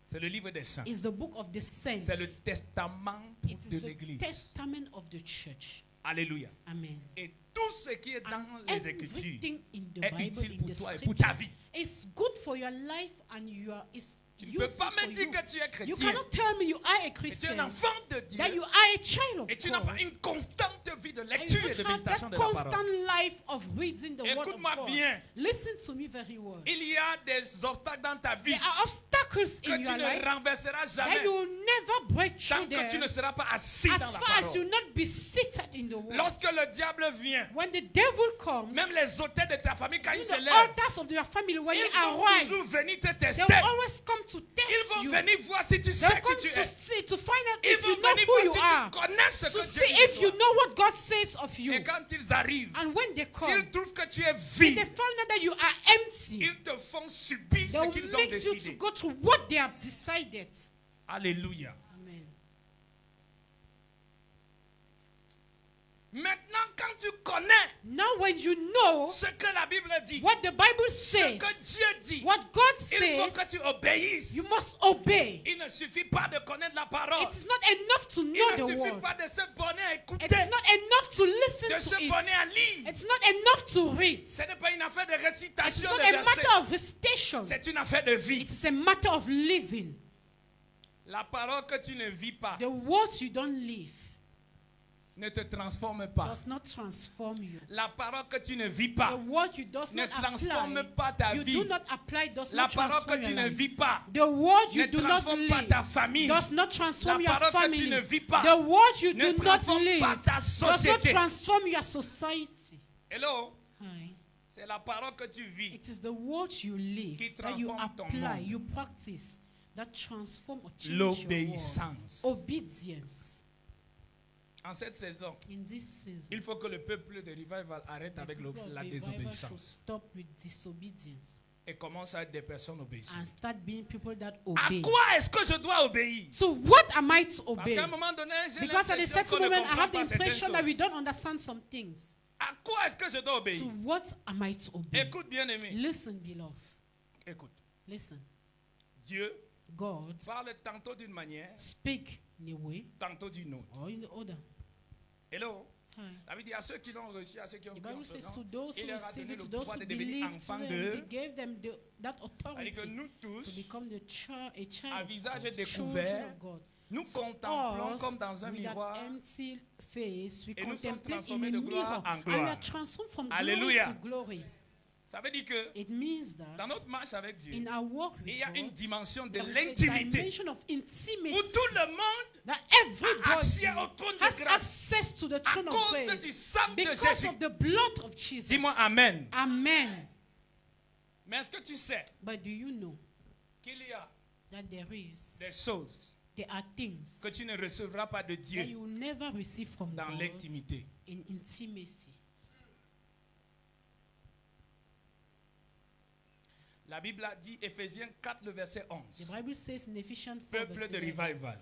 C'est le livre des saints. is the book of the saints. C'est le testament It de is the l'Église. testament of the church. Alléluia. Amen. Et tout ce qui est dans And les Écritures everything in the est Bible, utile in pour the toi et pour ta scripture, vie. is good for your life and your is Tu ne peux useful pas for me dire you. que tu es You chrétien cannot tell me you are a et tu es Christian, un enfant de Dieu that you are a child of et tu n'as pas God, une constante vie de and lecture you et de don't have méditation that de la constant parole. life of reading the word of Écoute-moi God. bien. Listen to me very well. Il y a des obstacles dans ta vie There are obstacles que in tu your ne life renverseras that jamais you will never break tant through que tu there ne seras pas assis as dans la far as you parole. not be seated in the word. Lorsque le diable vient, When the devil comes, même les auteurs de ta famille, quand ils in se the lèvent, altars of your family, when you ils vont arise, toujours venir te they tester. will always come to Ils test vont you. venir voir si tu They sais will qui come tu to es. see, to find out Ils if you vont know venir who you voir are, si tu connais ce to que see Dieu dit if de you toi. know what God says of you. Et quand ils arrivent, And when they come, s'ils trouvent que tu es if vide, they find out that you are empty, ils te font subir they ce will qu'ils ont make you to décidé. go to what they have decided. Alléluia. Amen. Maintenant, quand tu connais Now when you know ce que la Bible dit, what the Bible ce says, que Dieu dit, what God il faut que says, tu obéisses. you must obey. Il ne suffit pas de connaître la parole. It is not enough to Il know ne the suffit word. pas de se borner à It écouter, is not enough to de listen se to borner it. à lire. It's not enough to read. Ce n'est pas une affaire de It is récitation not de a versets. matter of recitation. C'est une affaire de vie. It is a matter of living. La parole que tu ne vis pas The words you don't live ne te transforme pas. does not transform you. La parole que tu ne vis The pas word you does ne not transforme apply, pas ta you vie. do not apply does La not parole que transform tu your ne life. vis pas The word you ne do not transforme pas ta live famille. does not transform La your parole que tu family. ne vis pas The word you ne do not transforme live pas ta does not société. transform your society. Hello? Hi. C'est la parole que tu vis. It is the word you live, Qui that you transforme ton apply, monde. you practice, that transform or change your world. L'obéissance. Obedience. En cette saison, In this season, il faut que le peuple de Revival arrête avec people of la revival should désobéissance stop with disobedience et commence à être des personnes obéissantes. and start being people that À obey. quoi est-ce que je dois obéir? So what am I to Parce obey? qu'à un moment donné, j'ai Because at a l'impression certain qu'on ne moment, I comprend have the pas certaines impression that we choses. don't understand some things. À quoi est-ce que je dois obéir? So what am I to obey? Écoute, bien-aimé. Listen, beloved. Écoute. Listen. Dieu God parle tantôt d'une manière, speak in a way tantôt d'une autre. or in the other. Hello? Hi. La Bible dit à ceux qui l'ont reçu, à ceux qui ont The cru en Bible ce says nom, to those il who leur a receive donné it, to le those pouvoir who de devenir believe, enfants they d'eux, gave them that c'est-à-dire authority que nous to tous, become a child à of visage God, découvert, children of God. nous So contemplons us, comme dans un with that miroir. empty face, we Et nous sommes contemplate in a transformés de gloire mirror, en and we gloire. are transformed from Alléluia. glory to glory. Ça veut dire que It means that dans notre marche avec Dieu, in our walk with il y a une God, dimension de there is a l'intimité dimension of où intimacy tout le monde that a accès everybody au trône has de grâce access to the à throne of cause du grace sang de because Jésus. of the blood of Jesus. Dis-moi Amen. Amen. Mais est-ce que tu sais But do you know qu'il y a that there choses are things que tu ne recevras pas de that Dieu you will never receive from dans God l'intimité? in intimacy? La Bible a dit, Éphésiens 4, le verset 11. The Bible says in Ephesians 4, Peuple verse de 11, revival.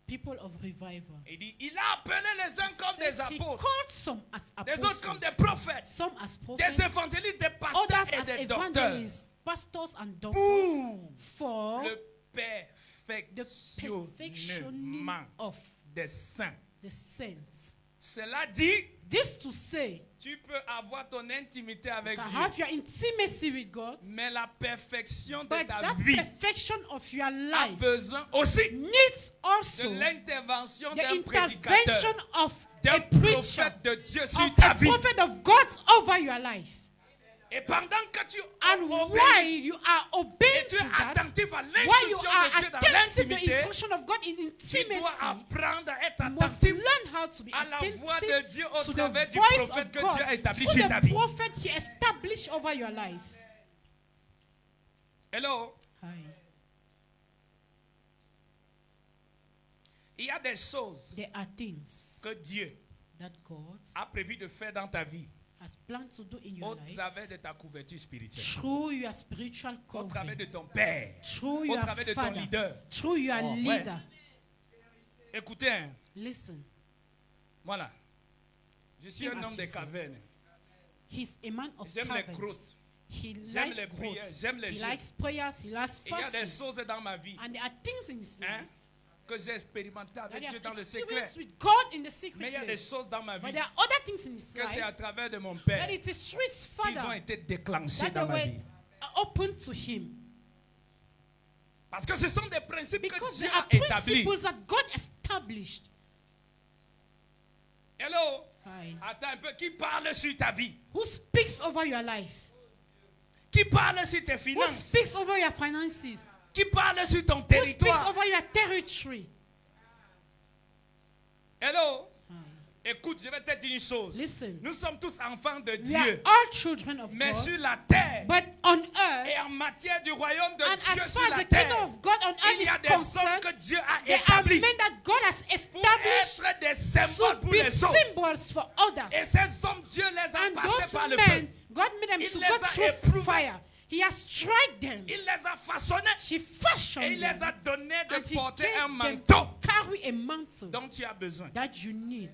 people of revival. Il dit, il a appelé les uns comme des Says he apôtres, called some as les autres comme des apostles, prophètes, some as des prophets, évangélistes, des pasteurs others et as des docteurs. evangelists, pastors and doctors, Pour for le the perfectioning perfectionnement of des saints. the saints. Cela dit, This to say, tu peux avoir ton intimité you avec can Dieu, have your intimacy with God, mais la perfection de but ta that vie perfection of your a life besoin aussi needs de also l'intervention the d'un intervention prédicateur, of a d'un preacher, prophète de Dieu sur of ta a vie. prophet of God over your life. Et pendant que tu And obéis while you are obeying et tu to es that, attentif à while you l'instruction are de Dieu dans attentive to the l'intimité, instruction of God in tu dois intimacy, apprendre à être you must attentif learn how to be à la voix de attentive Dieu au to the travers du voice prophète of que God Dieu a établi through sur ta the vie. prophet He established over your life. Hello? Hi. Il y a des choses There are things que Dieu that God a prévu de faire dans ta vie has planned to do in au your life travers de ta couverture spirituelle, through your spiritual au travers de covering, ton père, through au your travers de ton father, leader. through your Oh, ouais. leader. Écoutez, hein, Listen, voilà. Je suis Him un as homme you des say. cavernes. he's a man of J'aime les caverns. croûtes. He J'aime likes les prières, growth. j'aime les He jeûnes. likes prayers. He likes Il y a des fasting. choses dans ma vie, And there are things in his hein, life que j'ai expérimenté that avec he Dieu has dans le secret. experienced with God in the Mais secret il y a des place. choses dans ma vie But there are other things in his que c'est à life travers de mon that père it is through his qu'ils ont father été déclenchés that dans they ma were vie. open to him. Parce que ce sont des principes que Because Dieu there are a établis. principles that God established. Hello? Hi. Attends un peu. Qui parle sur ta vie? Who speaks over your life? Qui parle sur tes Who finances? speaks over your finances? Qui parle sur ton Who speaks territoire? over your territory? Hello? Hi. Écoute, je vais te dire une chose. Listen. Nous sommes tous enfants de We are Dieu. all children of Mais sur God. la terre But on et earth, en matière du royaume de and Dieu as sur far as la the kingdom terre, of God on earth il y a is des hommes concerned, que Dieu a there are établis men that God has pour established être des to symboles pour be les autres. symbols for others. Et ces hommes, Dieu les a And passés those par le men, feu. God made them Il to les go a through éprouvés. fire. He has tried them. Il les a façonnés He et fashioned il les a them. donné And de he porter gave un them manteau to carry a mantle dont tu as besoin. that you need.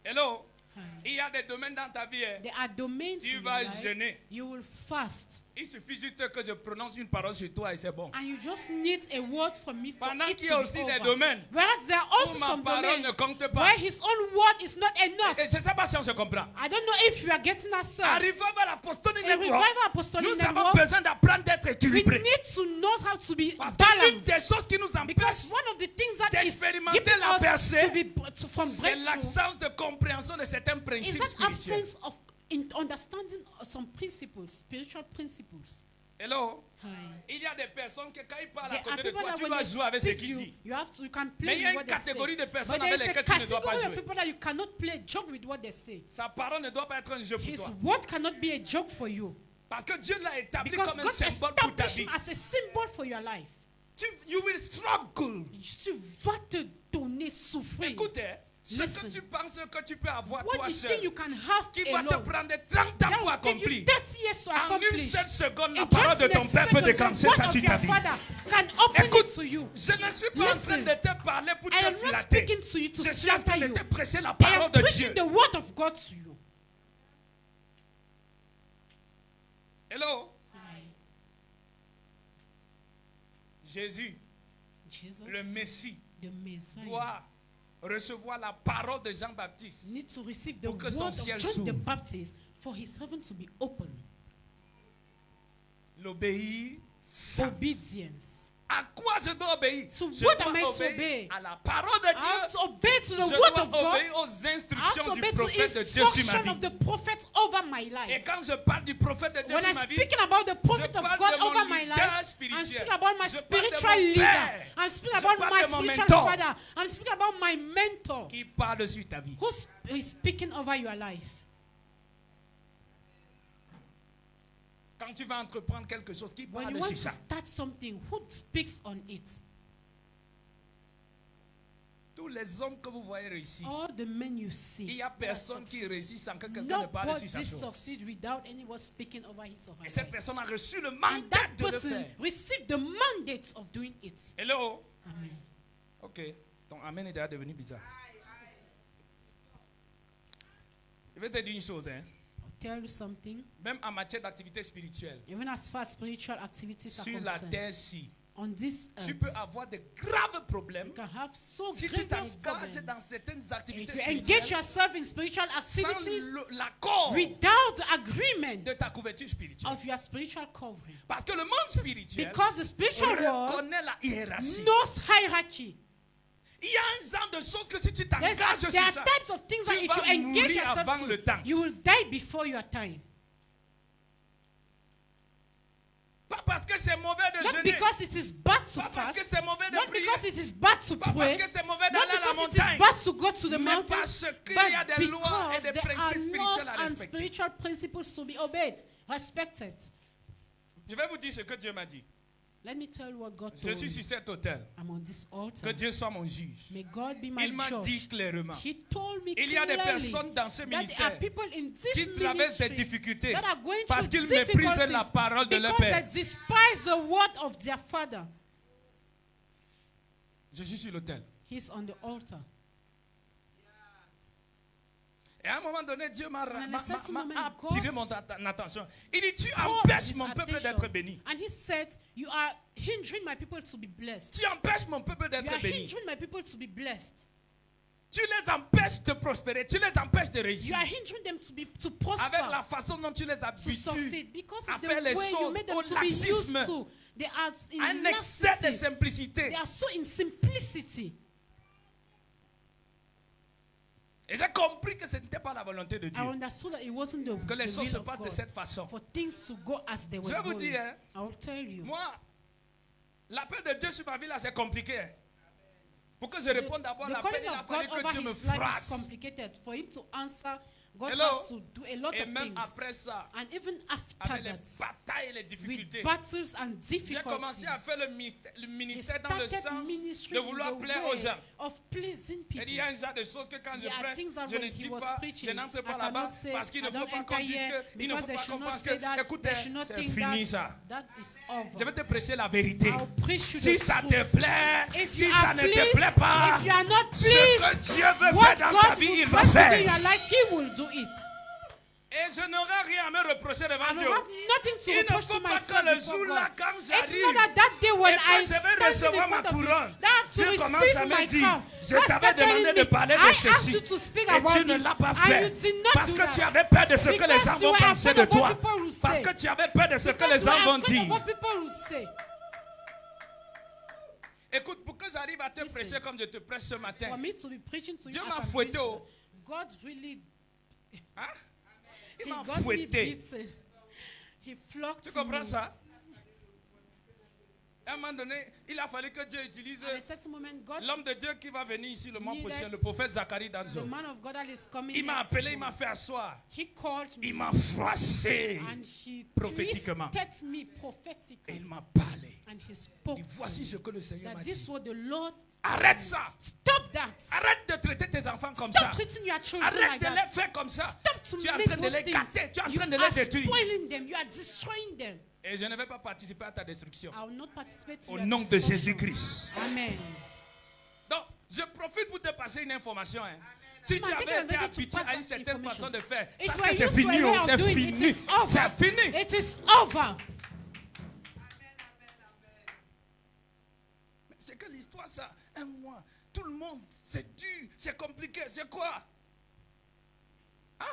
Hello? Hi. Il y a des domaines dans ta vie. Hein. There are domains Tu in your vas life. jeûner. You will fast. Il suffit juste que je prononce une parole sur toi et c'est bon. And you just need a word from me for Pendant it qu'il y to a be aussi over. des domaines Whereas there are also où ma some parole ne domains compte pas. where his own word is not enough. Et je ne sais pas si on se comprend. I don't know if you are getting ourselves. Arrivé à l'apostolique A network, revival apostolic nous avons network, besoin d'apprendre d'être we équilibrés. need to know how to be Parce que l'une des balanced. choses qui nous Because empêche, one of the things that is d'expérimenter giving la us percée, to be from c'est breakthrough l'absence de compréhension de certains is principes that spirituels. absence of understanding of some principles, spiritual principles. Hello? Hi. Il y a des personnes que quand ils parlent à There are côté de people toi, that tu when vas they jouer avec ce speak qu'il you, dit. you can Mais play il y a with une what they say. catégorie de personnes But there avec is a lesquelles tu ne dois pas category of jouer. people that you cannot play joke with what they say. Sa parole ne doit pas être un jeu pour His toi. word cannot be a joke for you. Parce que Dieu l'a établi Because comme un God symbole pour ta established vie. him as a symbol for your life. You will struggle. Tu vas te donner souffrir. Écoute, hein, ce Listen. que tu penses que tu peux avoir What toi you seul, think you can have qui va te alone, prendre 30 ans that pour will take you accomplir. 30 years to En une accomplish. seule seconde, la In parole just de in a ton père peut second, the déclencher word ça of sur your ta vie. father can open Écoute, it to you. je ne suis pas en train Listen. de te parler pour I te am not flatter. speaking to you to Je suis en train flatter de you. te prêcher la I parole am de preaching Dieu. the word of God to you. Hello? Jésus, Jesus, le Messie, the Messiah, doit recevoir la parole de Jean-Baptiste. need to receive the Pour que word son of ciel John the s'ouvre. Baptist for his heaven to be open. L'obéir sans. Obedience. À quoi je dois obéir? To Je what dois am I to obéir obey? à la parole de I have Dieu. to obey to the Je word dois of God. obéir aux I have to instructions du obey to prophète de Dieu sur ma instruction of vie. the prophet over my Et life. quand je parle du prophète de Dieu When sur I'm ma vie, speaking about the prophet je of parle God de mon over my leader life, I'm spirituel. speaking about my Je parle de spiritual mon leader. père. I'm speaking Je about parle my de mon spiritual mentor. father. I'm speaking about my mentor. qui parle sur ta vie. Who is speaking over your life? Quand tu vas entreprendre quelque chose, qui When parle you want sur to ça? start something, who speaks on it? Tous les hommes que vous voyez réussir, All the men you il see, n'y a they are personne qui succeed. réussit sans que quelqu'un ne parle sur sa Nobody chose. succeed without anyone speaking over his or her Et cette life. personne a reçu le And mandat that de le person faire. received the mandate of doing it. Hello? Amen. Ok. Ton amen est déjà devenu bizarre. Je vais te dire une chose, hein. I'll tell you something. Même en matière d'activité spirituelle, Even as far as spiritual activities are sur la concerned, terre-ci, on this tu earth, peux avoir de graves problèmes you can have so si tu grievous t'engages problems. dans certaines activités If you engage spirituelles yourself in spiritual sans activities l'accord without agreement de ta couverture spirituelle. of your spiritual covering, Parce que le monde spirituel because the spiritual world reconnaît la hiérarchie. knows hierarchy. Il y a un genre de choses que si tu There t'engages sur are ça, types of things that tu if vas you engage mourir avant yourself le temps. to, you will die before your time. Pas parce que c'est mauvais de Not jeûner. because it is bad to Pas parce fast, que c'est mauvais de not prier. because it is bad to Pas pray, parce que c'est mauvais not d'aller à la because it is montagne. bad to go to the Mais mountain, parce qu'il but y a des lois et because des there are principes laws spirituels à and respecter. spiritual principles to be obeyed, respected. Je vais vous dire ce que Dieu m'a dit. Let me tell you what God Je told suis me. sur cet autel. I'm on this Que altar. Dieu soit mon juge. May God be my Il m'a dit judge. clairement. He told me Il y a des clearly personnes dans ce that there are ministère people in this qui traversent des ministry difficultés that are going parce through qu'ils méprisent difficulties la parole de leur because they Père. despise the word of their father. Je suis sur l'autel. He's on the altar. Et à un moment donné, Dieu m'a And at a certain moment, attiré God mon attention. Il dit, tu called empêches his mon peuple attention. d'être béni. And he said, you are hindering my people to be blessed. Tu empêches mon peuple You d'être are béni. hindering my people to be blessed. Tu les empêches de prospérer. Tu les empêches de You réussir. are hindering them to Avec prosper, la façon dont tu les to habitues succeed, because à of the faire les way you choses made them au to be used laxisme, to. They are in à un excès de laxity. simplicité. They are so in simplicity. Et j'ai compris que ce n'était pas la volonté de I Dieu. understood that it wasn't the, Que les the choses se will of passent de God cette façon. for things to go as they Je were vais vous going. dire, hein, I will tell you. moi, l'appel de Dieu sur ma vie là, c'est compliqué. Hein. Pour que je réponde d'abord à The l'appel, calling il a of fallu God que over Dieu me his life is frappe. complicated. For him to answer, God Hello? has to do a lot Et of même things. après ça, And even after avec les that, batailles et les difficultés, with battles and j'ai difficulties, commencé à faire le he ministère dans le started sens ministry de in vouloir the plaire aux way gens. of pleasing Et il y a people. un genre de choses que quand je There are prêche, things that je ne when he dis was pas, preaching, je n'entre I pas là-bas cannot say, parce qu'il ne I faut don't pas qu'on enter dise here il ne because faut they pas should qu'on not pense say that, que, écoutez, they should not c'est think fini ça. that is over. Je vais te prêcher la vérité. I'll preach you Si the ça truth. te plaît, If si you ça are ne te pleased, plaît pas, if you are not ce pleased, que Dieu veut what faire dans ta God vie, will il va first do in faire. your life, He will do it. Et je n'aurai rien à me reprocher devant I don't Dieu. have nothing to Il ne reproach faut to pas que myself le before jour God. là, quand It's j'arrive, not that day when et quand I je vais stand in recevoir ma front of you, couronne, that I have to Dieu commence receive à my me dire, crown. je God t'avais started demandé telling de me, parler I de asked ceci, you to speak et about tu ne this, l'as pas and fait, you did not parce do que that. tu avais peur de ce que les Because gens you vont were penser afraid de of what toi, people will parce say. que tu avais peur de ce que Because les you gens were vont afraid of dire. what people will say. Écoute, pour que j'arrive à te Listen. prêcher comme je te prêche ce matin, For me to be preaching to you Dieu as m'a I'm fouetté, going to, oh. God really, hein? Il He m'a got me fouetté. beaten. He flogged Tu comprends me. ça? À un moment donné, il a fallu que Dieu utilise At a certain moment, God, l'homme de Dieu qui va venir ici le mois Needed prochain, le prophète Zacharie the Danzo. man of God that is coming Il m'a next appelé, il month, m'a fait asseoir. he called me Il m'a froissé. and he prophétiquement. twisted me Et prophetically. il m'a parlé. And he spoke Et to voici me ce que le Seigneur that m'a this dit. was the Lord. Arrête ça. Stop that. Arrête de traiter tes enfants comme ça. Stop treating your children Arrête like de that. les faire comme ça. Stop to Tu es en make train de those les things. casser. Tu es en You train de are les détruire. spoiling them. You are destroying them. Et je ne vais pas participer à ta destruction. I will not participate to Au your nom de destruction. Jésus-Christ. Amen. Donc, je profite pour te passer une information. Hein. Si tu Come on, I think avais I'm été ready to habitué pass à une that certaine information. façon de faire, If sache you que are c'est used to a fini. way Oh, of c'est doing it, fini. it's over. C'est fini. It is over. C'est que l'histoire, ça, un mois, tout le monde, c'est dur, c'est compliqué, c'est quoi? Hein?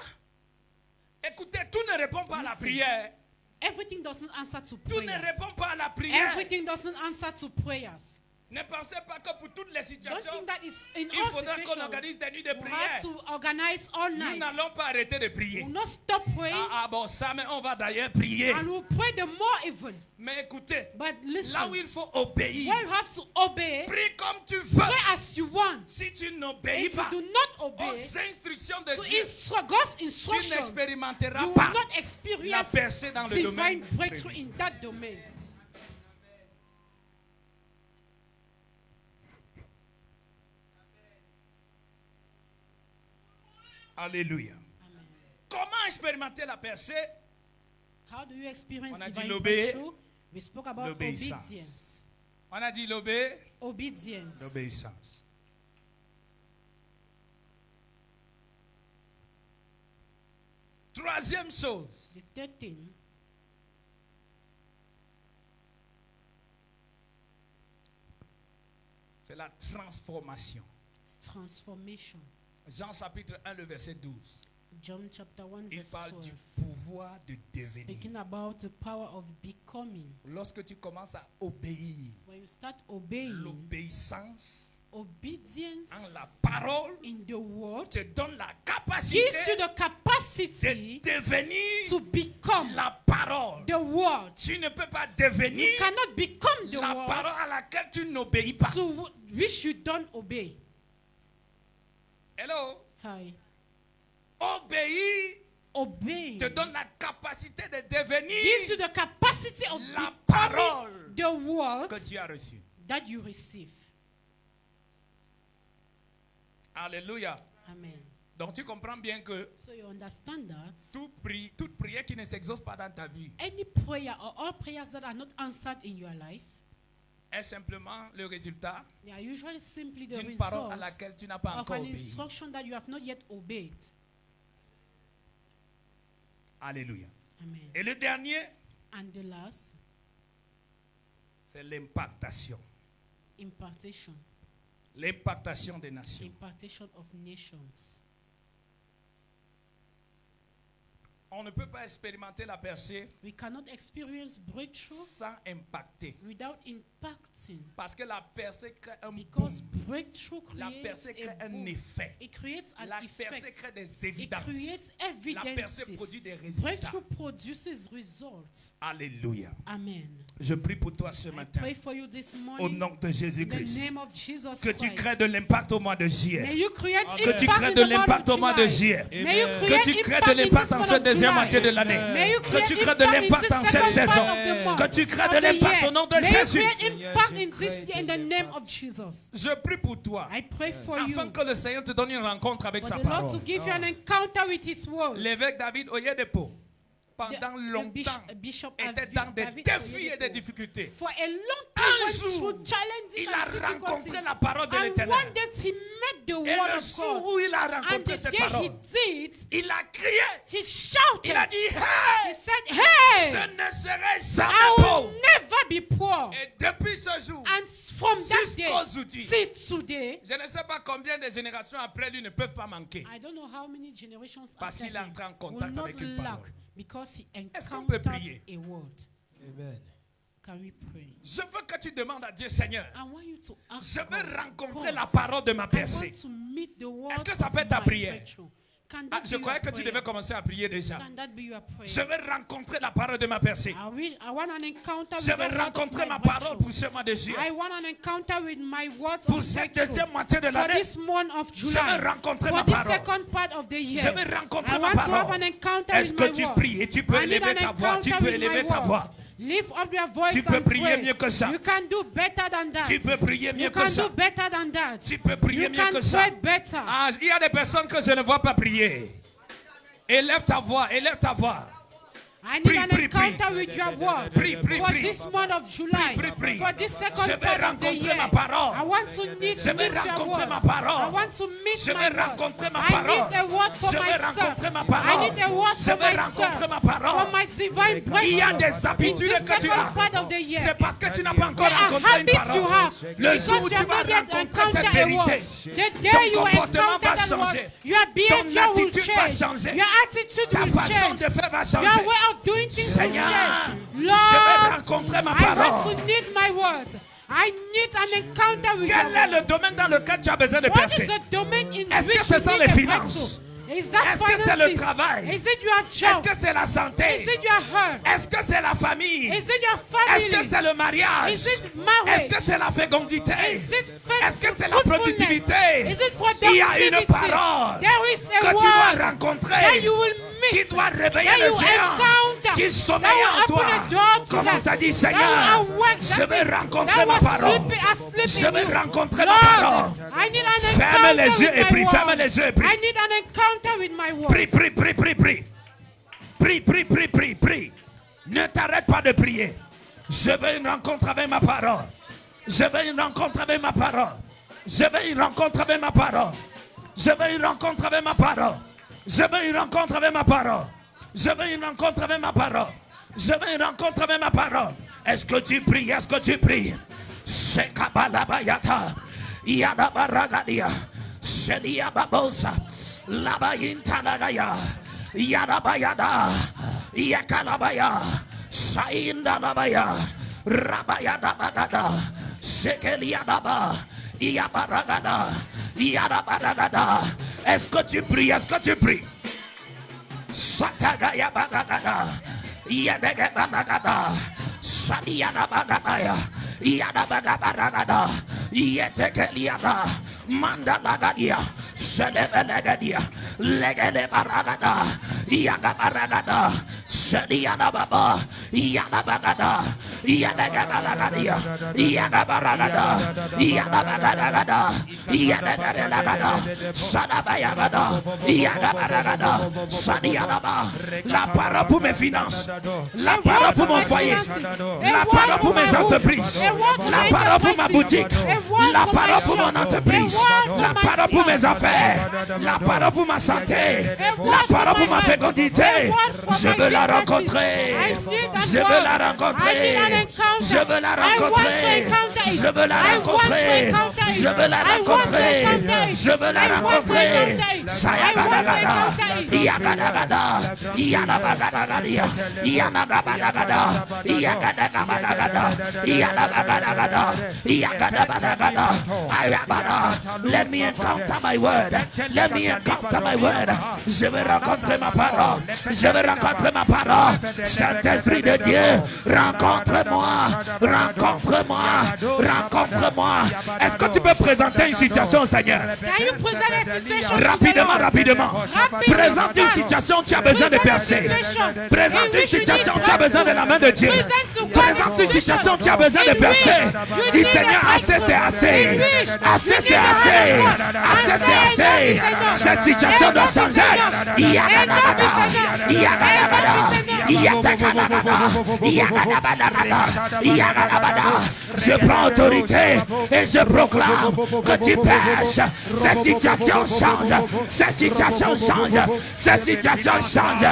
Écoutez, tout ne répond pas à la Listen. prière. Everything does not answer to Tout ne prayers. répond pas à la prière. Everything does not answer to prayers. Ne pensez pas que pour toutes les Don't situations, think that it's in il all faudra qu'on organise situations. des nuits de We prière. have to organize all Nous night. n'allons pas arrêter de We prier. will not stop praying, Ah bon, ça, mais on va d'ailleurs prier. and we'll pray the more even. Mais écoutez, But listen, là où il faut obéir, where you have to obey, prie comme tu veux. pray as you want. Si tu n'obéis If you pas do not obey aux instructions de to Dieu, God's tu instructions, n'expérimenteras you will pas not la experience percée dans le divine domaine. breakthrough in that domain. Alléluia. Comment expérimenter la percée? How do you experience On a dit divine l'obéir, breakthrough? We spoke about l'obéissance. obedience. On a dit l'obéir, Obedience. l'obéissance. Troisième chose, The third thing, c'est la transformation. is transformation. Jean chapitre 1, le verset 12. John chapter 1 Il verse parle 12. du pouvoir de devenir. Speaking about the power of becoming. Lorsque tu commences à obéir, When you start obeying, l'obéissance obedience en la parole in the word te donne la gives capacité you the de capacity devenir to become la parole. the word. Tu ne peux pas devenir You cannot become the la parole word à laquelle tu n'obéis pas. to which you don't obey. Hello? Hi. Obéir Obeying te donne la capacité de devenir gives you the capacity of la becoming parole the word que tu as reçue. that you receive. Alléluia. Amen. Donc tu comprends bien que So you understand that toute prière qui ne s'exauce pas dans ta vie any prayer or all prayers that are not answered in your life, est simplement le résultat they are usually simply the d'une parole à result laquelle tu n'as pas of encore an obéi. instruction that you have not yet obeyed. Alléluia. Amen. Et le dernier, And the last, c'est l'impactation. impartation. L'impactation des nations. Impartation of nations. On ne peut pas expérimenter la percée We cannot experience breakthrough sans impacter. without impacting. Parce que la percée crée un Because boom. breakthrough La creates percée crée a un boom. effet. It creates an La percée effect. crée des It évidences. creates La percée evidences. produit des résultats. Breakthrough produces results. Alléluia. Amen. Je prie pour toi ce I matin. pray for you this Au morning nom de in the Jésus-Christ. name of Jesus Que tu Christ. crées de l'impact au mois de May juillet. you create Que tu impact crées in de the month l'impact of au mois de July. juillet. May you Que create tu crées impact de in l'impact this en month cette of deuxième July. moitié de l'année. May you Que create tu crées de impact in l'impact this en cette second saison. part of the month Que tu crées of de the l'impact year. au nom de May you Jésus. create impact in this year in the name of Jesus. Je prie pour toi. I pray for Afin you. que le Seigneur te donne une rencontre avec For sa the Lord to parole. give you an encounter with His word. L'évêque David Oyedepo, The- pendant the longtemps, Bishop était David- dans des David défis et Oyedepo. des difficultés. For a long Un time went jour, through challenges il and a difficulties. rencontré la parole de And l'Éternel. one day he met the Et word le of jour God. où il a And rencontré the cette day he parole, did, il a crié. he shouted. Il a dit, He hey, said, hey, je ne serai I jamais will pauvre. never be poor. Et depuis ce jour, And from that day jusqu'aujourd'hui, till today, je ne sais pas combien de générations après lui ne peuvent pas manquer. I don't know how many generations Parce after qu'il est him entré en will contact not avec une lack parole. because he Est-ce qu'on peut encountered prier? a word. Amen. Can we pray? Je veux que tu demandes à Dieu, Seigneur, I want you to ask je veux God, rencontrer God, la parole de ma I percée. want to meet the word Est-ce que ça of peut être ta my prière? breakthrough. Can Ah, that je be croyais your que tu prayer? devais commencer à prier déjà. Can that be your prayer? Je veux rencontrer la parole de ma percée. I want an encounter with Je the veux word of rencontrer my ma parole breakthrough. pour ce mois de juillet. I want an encounter with my words Pour of cette breakthrough. deuxième moitié de For l'année, this month of je July. veux rencontrer For ma this parole. second part of the year. Je veux rencontrer I ma want to have parole. an encounter Est-ce with que my tu word. pries et tu peux I need élever an ta voix? Tu encounter peux with élever my ta word. voix. Lift up your voice Tu peux and prier pray. mieux que ça. You can do better than that. Tu peux prier mieux You que can ça. do better than that. Tu peux prier You mieux can que ça. pray better. Ah, il y a des personnes que je ne vois pas prier. Élève ta voix, élève ta voix. I need Prie, an prie, encounter prie. with your word. Prie, prie, For prie. this month of July. Prie, prie. For this Je second vais part of the rencontrer year. ma parole. I want to meet Je vais your rencontrer word. ma parole. I want to meet Je my vais word. rencontrer ma I parole. need a word for Je vais myself. rencontrer ma I parole. need a word Je for vais myself. rencontrer ma parole. For my divine breakthrough. Il y a des In habitudes this que tu second as. part of the year. C'est parce que tu n'as pas encore There are rencontré une habits you parole. have. Le Because jour où you tu have vas not yet rencontrer encountered cette a word. vérité, The day ton you comportement encounter va that word, changer. your behavior will attitude va change. changer. Your attitude Ta will façon change. de faire va Your changer. way of doing things will Seigneur, change. je vais Lord, rencontrer ma I want parole. to need my words. I need an encounter with Quel your est le words. domaine dans lequel tu as besoin de What percer? is the domain in Est-ce which que ce you sont need les a finances? breakthrough? Is that Est-ce que c'est le finances? travail? Is it your Est-ce job? que c'est la santé? Is it your health? Est-ce que c'est la famille? Is it your Est-ce que family? c'est le mariage? Is it marriage? Est-ce que c'est la fécondité? Is it Est-ce que c'est la fruitfulness? productivité? Is it Il y a une productivity? parole There is a que tu dois word rencontrer that you will qui meet, doit réveiller that le you géant. encounter. qui that sommeille will en toi. open a door to Commence them. à dire, That Seigneur, will awake je that vais rencontrer ma was parole. asleep Je in vais you. rencontrer ma parole. Lord, I need an Ferme encounter les yeux with et my prie, ferme word. les yeux et prie. I need an encounter with my word. Prie, prie, prie, prie, prie. Prie, prie, prie, prie, prie. Ne t'arrête pas de prier. Je veux une rencontre avec ma parole. Je veux une rencontre avec ma parole. Je veux une rencontre avec ma parole. Je veux une rencontre avec ma parole. Je veux une rencontre avec ma parole. Je veux une rencontre avec ma parole. Je veux une rencontre avec ma parole. Est-ce que tu pries? Est-ce que tu pries? Shekabalabayata. Yadabaragadia. Sheliababosa. Labayintanagaya. Yadabayada. Yakalabaya. Saindalabaya. Rabayada bagada. Sekeliadaba. Yabaragada. Yadabaragada. Est-ce que tu pries? Est-ce que tu pries? Satagaya bagada. Yadagabagada. Sadiana bagada. Yadabagabagada. Yetekeliada. Mandalagadia. Sedebelegadia. Legede baragada. Yagabaragada. Sediana baba. Yadabagada. Yadagabalagadia. Yagabaragada. Yadabagada. Yadagalagada. Sadabayagada. Yagabaragada. Sadianaba. La parole pour mes finances. La parole pour mon foyer. La parole pour mes entreprises. La parole pour ma boutique. La parole pour mon entreprise. La parole pour mes affaires. La parole pour ma santé. La parole pour ma fécondité. Je veux la rencontrer. Je veux la rencontrer. Je veux la rencontrer. Je veux la rencontrer. Je veux la rencontrer. Je veux la rencontrer. Sayagada. Yagadagada. Yanabagadadia. Yanabagada. Yagadagada. Yanabagada. Yagadagada. Let me encounter my word. Let me encounter my word. Je veux rencontrer ma parole. Je veux rencontrer ma parole. Saint-Esprit de Dieu, rencontre-moi. Rencontre-moi. Rencontre-moi. Est-ce que tu peux présenter une situation au Seigneur? Can you present a situation to the Rapidement, Lord? rapidement. Présente une situation où tu as besoin de percer. Présente une situation où tu as besoin de la main de Dieu. Présente une situation où tu as besoin de percer. Dis Seigneur, assez c'est assez. Assez c'est assez. Assez c'est assez. Cette situation doit changer. Je prends autorité et je proclame que tu pêches. Cette situation change. Cette situation change. Cette situation change.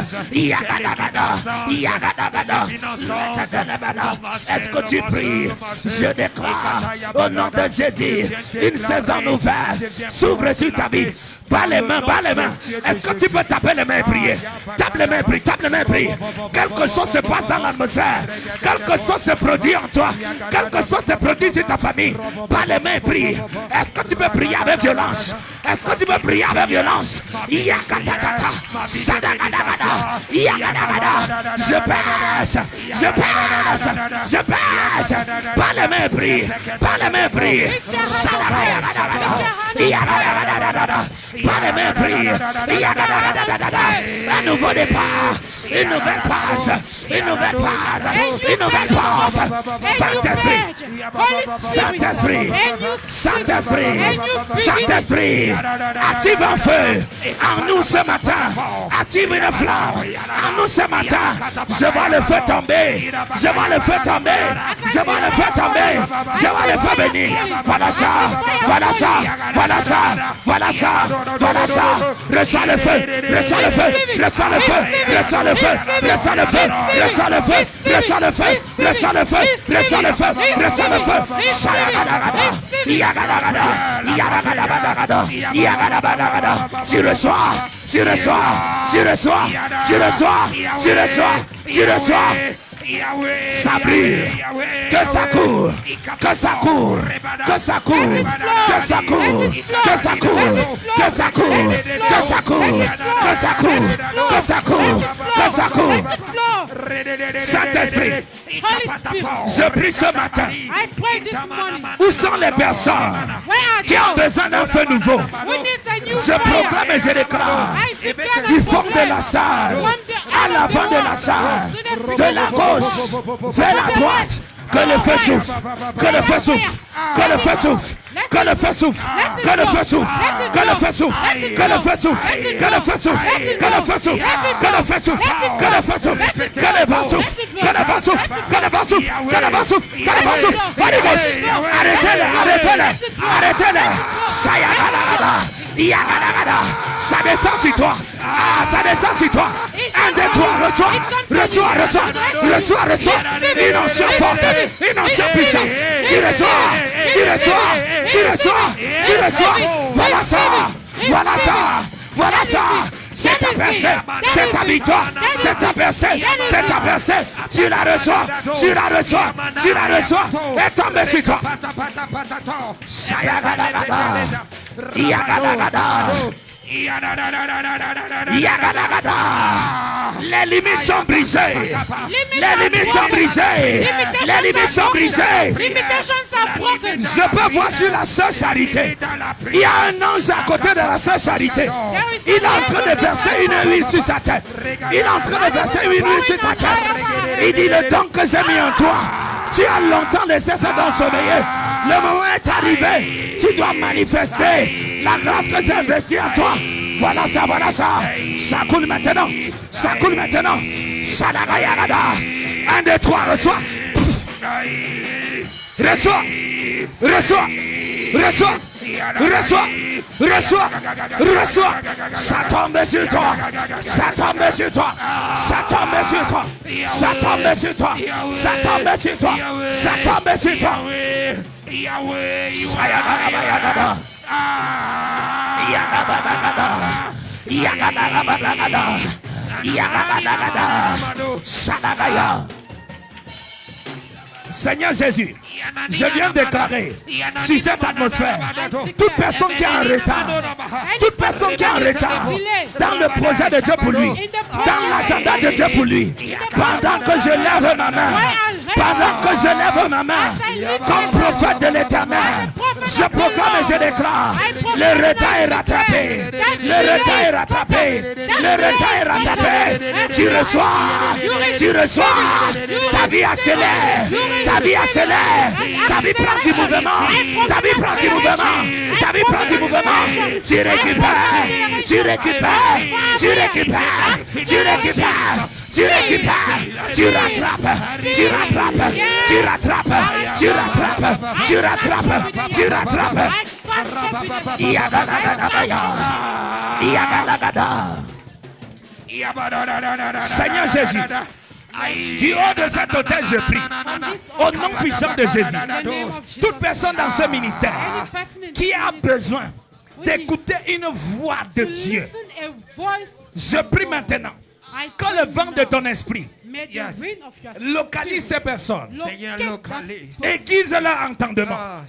Est-ce que tu pries? Je déclare au nom de Jésus une saison nouvelle s'ouvre sur ta vie. Bas les mains, bas les mains. Est-ce que tu peux taper les mains et prier? Tape les mains et prie, tape les mains et prie. Quelque chose se passe dans l'atmosphère. Quelque chose se produit en toi. Quelque chose se produit sur ta famille. Bas les mains et prie. Est-ce que tu peux prier avec violence? Est-ce que tu peux prier avec violence? Yakatakata. Sadagadagada. Yagadagada. Je passe. Je passe. Je passe. Bas les mains et prie. Bas les mains et prie. Sadagadagada. Yagadagada. Pas les mains prises. Un nouveau départ. Une nouvelle page. Une nouvelle page. Une nouvelle porte. Saint-Esprit. Saint-Esprit. Saint-Esprit. Saint-Esprit. Active un feu en nous ce matin. Active une flamme en nous ce matin. Je vois le feu tomber. Je vois le feu tomber. Je vois le feu tomber. Je vois le feu venir. Voilà ça. Voilà ça. Voilà ça. Voilà ça. Voilà ça, ressens le feu, ressens le feu, ressens le feu, ressens le feu, ressens le feu, ressens le feu, ressens le feu, ressens le feu, ressens le feu, ressens le feu. Tu reçois, tu reçois, tu reçois, tu reçois, tu reçois, tu reçois. Ça brille, que ça court, que ça court, que ça court, que ça court, que ça court, que ça court, que ça court, que ça court, que ça court, que ça court. Saint-Esprit, je prie ce matin. Où sont les personnes qui ont besoin d'un feu nouveau? Je proclame et je déclare du fond de la salle, à l'avant de la salle, de la gauche vers la droite, que le feu souffle, que le feu souffle, que le feu souffle, que le feu souffle, que le feu souffle, que le feu souffle, que le feu souffle, que le feu souffle, que le feu souffle, que le feu souffle, que le feu souffle, que le vent souffle, que le vent souffle, que le vent souffle, que le vent souffle, que le vent souffle. Holy Ghost, arrêtez-le, arrêtez-le, arrêtez-le. Ça descend sur toi. Ah, ça descend sur toi. Un de toi, reçois. Une onction forte, une onction puissante. Tu reçois. Voilà ça. C'est ta percée, c'est ta victoire, c'est ta percée. Tu la reçois. Et tombe sur toi. Les limites sont brisées. Je peux voir sur la sœur Charité. Il y a un ange à côté de la sœur Charité. Il est en train de verser une huile sur sa tête. Il dit le don que j'ai mis en toi. Tu as longtemps laissé ce don sommeiller. Le moment est arrivé. Tu dois manifester la grâce que j'ai investie en toi. Voilà ça. Ça coule maintenant. Shadagayagada. 1, 2, 3, reçois. Ça tombe sur toi. Seigneur Jésus, je viens déclarer sur cette atmosphère, toute personne qui est en retard, dans le projet de Dieu pour lui, dans l'agenda de Dieu pour lui, pendant que je lève ma main, comme prophète de l'Éternel, je proclame et je déclare, le retard est rattrapé, tu reçois, ta vie accélère, ta vie prend du mouvement, tu récupères, tu rattrapes. Seigneur Jésus, du haut de cet hôtel, je prie, au nom puissant de Jésus, toute personne dans ce ministère qui a besoin d'écouter une voix de Dieu, je prie maintenant que le vent de ton esprit localise ces personnes, aiguise leur entendement.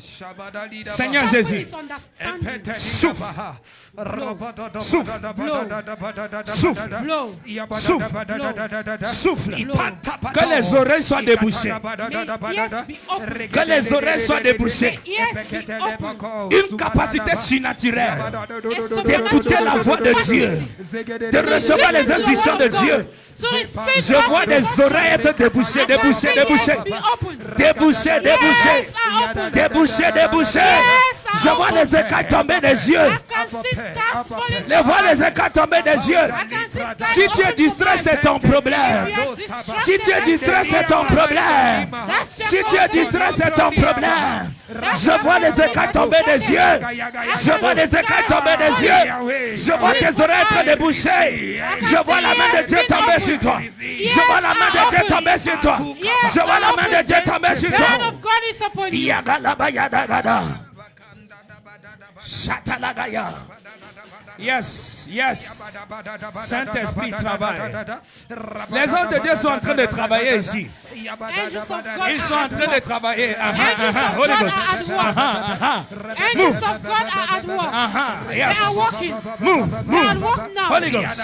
Seigneur Jésus, souffle, que les oreilles soient débouchées, une capacité surnaturelle d'écouter la voix de Dieu, de recevoir les instructions de Dieu. Je vois des oreilles être débouchées. Je vois les écailles tomber des yeux. Si tu es distrait, c'est ton problème. Je vois les écailles tomber des yeux. Je vois tes oreilles être débouchées. Je vois la main de Dieu tomber sur toi. Je vois la main de Dieu tomber sur toi. Shatalagaya. Yes. Saint-Esprit travaille. Les hommes de Dieu sont en train de travailler ici. Ils sont en train de travailler. Holy Ghost. Angels of God are at work. They are working. Move. They are at work now. Holy Ghost.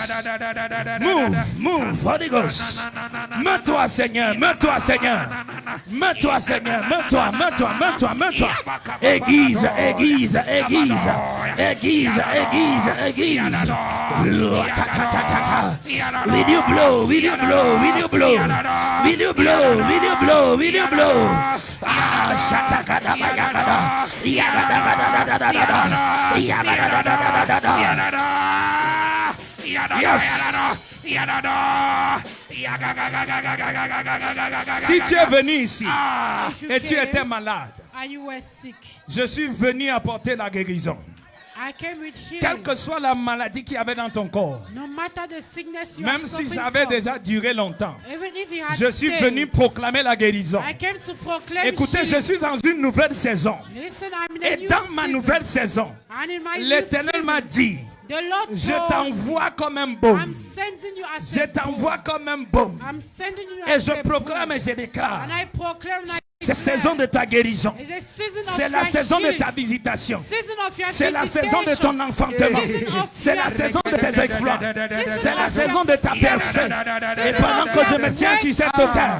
Move. Holy Ghost. Mets-toi, Seigneur. Mets-toi, Seigneur. Mets-toi, Seigneur. Mets-toi, mets-toi, mets-toi, mets-toi. Aiguise, aiguise, aiguise. Aiguise, aiguise, aiguise. Will you blow, will you blow, will you blow, will you blow, will you blow, will you blow. Ah, shatakada yagada, yagada, yes. Si tu es venu ici et tu étais malade, and you were sick, je suis venu apporter la guérison. I came with healing. Quelle que soit la maladie qu'il y avait dans ton corps, No matter the sickness you même are si suffering ça avait from, déjà duré longtemps, even if you had je suis stayed, venu proclamer la guérison. I came to proclaim Écoutez, je healing. suis dans une nouvelle saison. Listen, I'm in a Et new dans ma season. nouvelle saison, And in my new l'Éternel m'a season, dit, the Lord je told, t'envoie comme un I'm baume. sending you as Je a t'envoie bomb. comme un baume. I'm sending you Et as je a proclame bomb. et je déclare, And I proclaim and I c'est saison de ta guérison. It's a season of C'est la your saison de healing. ta visitation. Season of your C'est la saison de visitation. ton enfantement. Season of C'est la your- saison de tes exploits. Season C'est la of saison your- de ta percée. Et pendant que je me tiens sur cette hauteur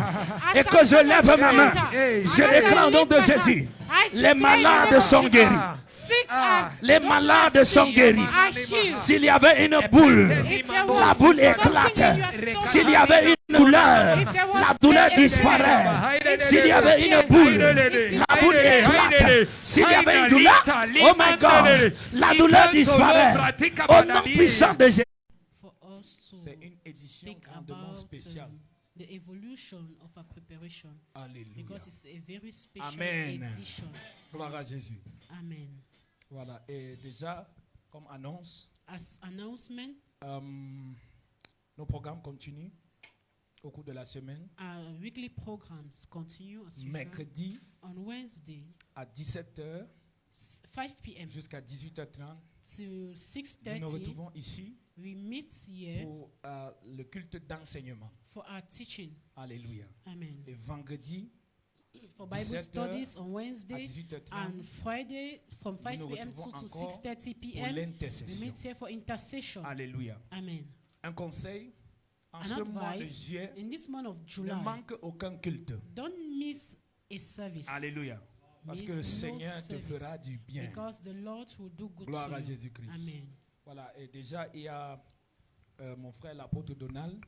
et que je lève ma main, je déclare au nom de Jésus, les malades sont guéris. Sick are- Les those malades who are sont sick guéris. are healed. S'il y avait une boule, If there was la boule something éclate. in your stomach, S'il y avait une douleur, la douleur disparaît. S'il y avait une boule, la boule éclate. S'il y avait une douleur, oh my God, la douleur disparaît. Au nom puissant de Jésus. for us to C'est une édition speak grandement about spéciale. the evolution of our preparation Alléluia. because it's a very special Amen. edition. Gloire à Jésus. Amen. Voilà. Et déjà, comme annonce, As announcement, nos programmes continuent au cours de la semaine. our weekly programs continue as usual. Mercredi On Wednesday, à 17h 5 p.m. jusqu'à 18h30, to nous nous 6:30, retrouvons ici we meet here pour le culte d'enseignement. for our teaching. Alléluia. Amen. Et vendredi For Bible 17h studies on à Wednesday 18h30 and Friday from 5 nous p.m. retrouvons to encore 6:30 pour p.m. We l'intercession. meet here for intercession. Alléluia. Amen. Un conseil, en An ce mois de advice, juillet, in this month of ne July, manque aucun culte. don't miss a service. Alléluia. Parce que le Miss no Seigneur te service, fera du bien. Because the Lord will do good Gloire to à you. Jésus-Christ. Amen. Voilà, et déjà, il y a mon frère l'apôtre Donald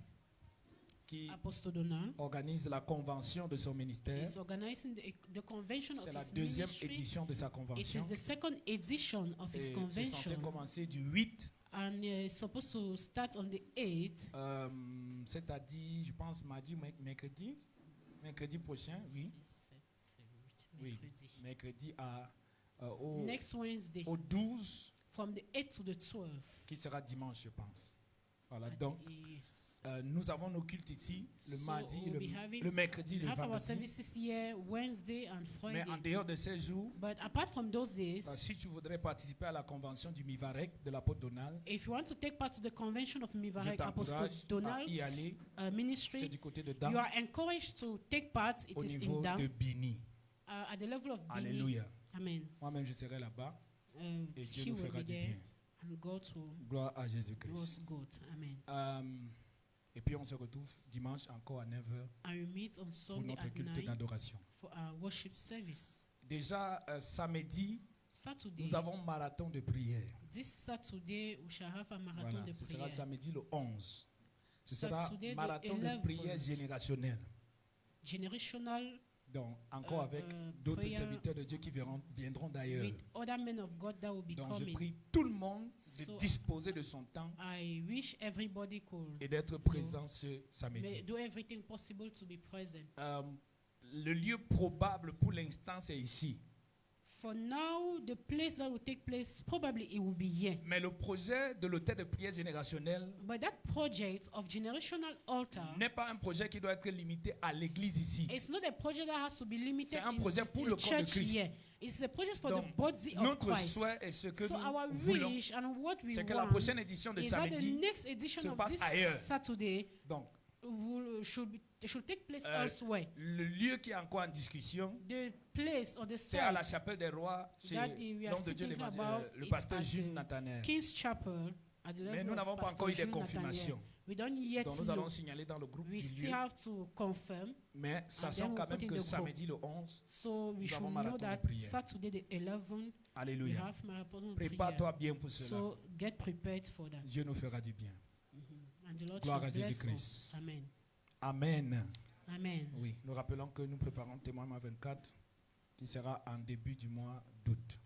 qui Apostle Donald organise la convention de son ministère. is organizing the convention of C'est la his deuxième ministry. édition de sa It convention. is the second edition of Et his c'est censé convention. commencer du 8, And it's supposed to start on the 8th. c'est-à-dire, je pense, mardi ou mercredi prochain, oui. Oui, mercredi au Next Wednesday, au 12, from the 8th to the 12th. qui sera dimanche, je pense. Voilà, At donc is- nous avons nos cultes ici, le So mardi, we'll be having- le mercredi, we le have our vendredi. services here Wednesday and Friday. Mais en dehors de ces jours, But apart from those days, si tu voudrais participer à la convention du Mivarec de l'apôtre Donald, if you want to take part to the convention of je Mivarek Apostle t'encourage à Donald y aller. C'est ministry, du côté de you Dam, are encouraged to take part. It au is in niveau Dam, de Bini. at the level of Bini. Alléluia. Amen. Moi-même, je serai là-bas et Dieu He nous will fera be du there, bien. and God will Gloire à do us Jésus-Christ. good. Amen. Et puis, on se retrouve dimanche encore à 9h And we meet on pour Sunday notre at culte 9 d'adoration. for our worship service. Déjà, samedi, Saturday, nous avons marathon de prière. this Saturday, we shall have a marathon Voilà, de ce sera prayer. samedi le 11. Ce sera Saturday, the marathon de 11th. prière générationnelle. Generational Donc, encore avec d'autres prayer serviteurs de Dieu qui viendront d'ailleurs. with other men of God that will be Donc, je coming. prie tout le monde de So, disposer de son temps I wish everybody could et d'être présent ce samedi. do everything possible to be present. Le lieu probable pour l'instant, c'est ici. For now, the place that will take place, probably it will be here. Mais le projet de l'hôtel de prière générationnelle But that project of generational altar, n'est pas un projet qui doit être limité à l'église ici. it's not a project that has to be limited C'est un in projet pour the le corps de church Christ. here. It's a project for Donc, the body of notre Christ. souhait et ce que So our nous voulons, wish and what we c'est que la want prochaine édition de is that the samedi next edition se of passe this ailleurs. Saturday Donc, should take place Euh, elsewhere. le lieu qui est encore en discussion, The place or the c'est à la site, chapelle des rois chez that we are l'homme de Dieu, still thinking le about le is pasteur at Jules the Nathanaël. King's Chapel at the Mais level nous of n'avons pas Pastor encore eu de Jules confirmation. Nathaniel. We don't yet Donc nous know. allons signaler dans le groupe We du still lieu. have to confirm. Mais then sachant we'll quand put même in que the samedi le 11, So we Nous should avons know marathon de that prière. Saturday the 11th, we alléluia. have marathon prayer. Prépare-toi bien pour cela. So get prepared for that. Dieu nous fera du bien. And the Lord Gloire shall à bless Jésus-Christ. us. Amen. Amen. Amen. Oui, nous rappelons que nous préparons Témoin 24 qui sera en début du mois d'août.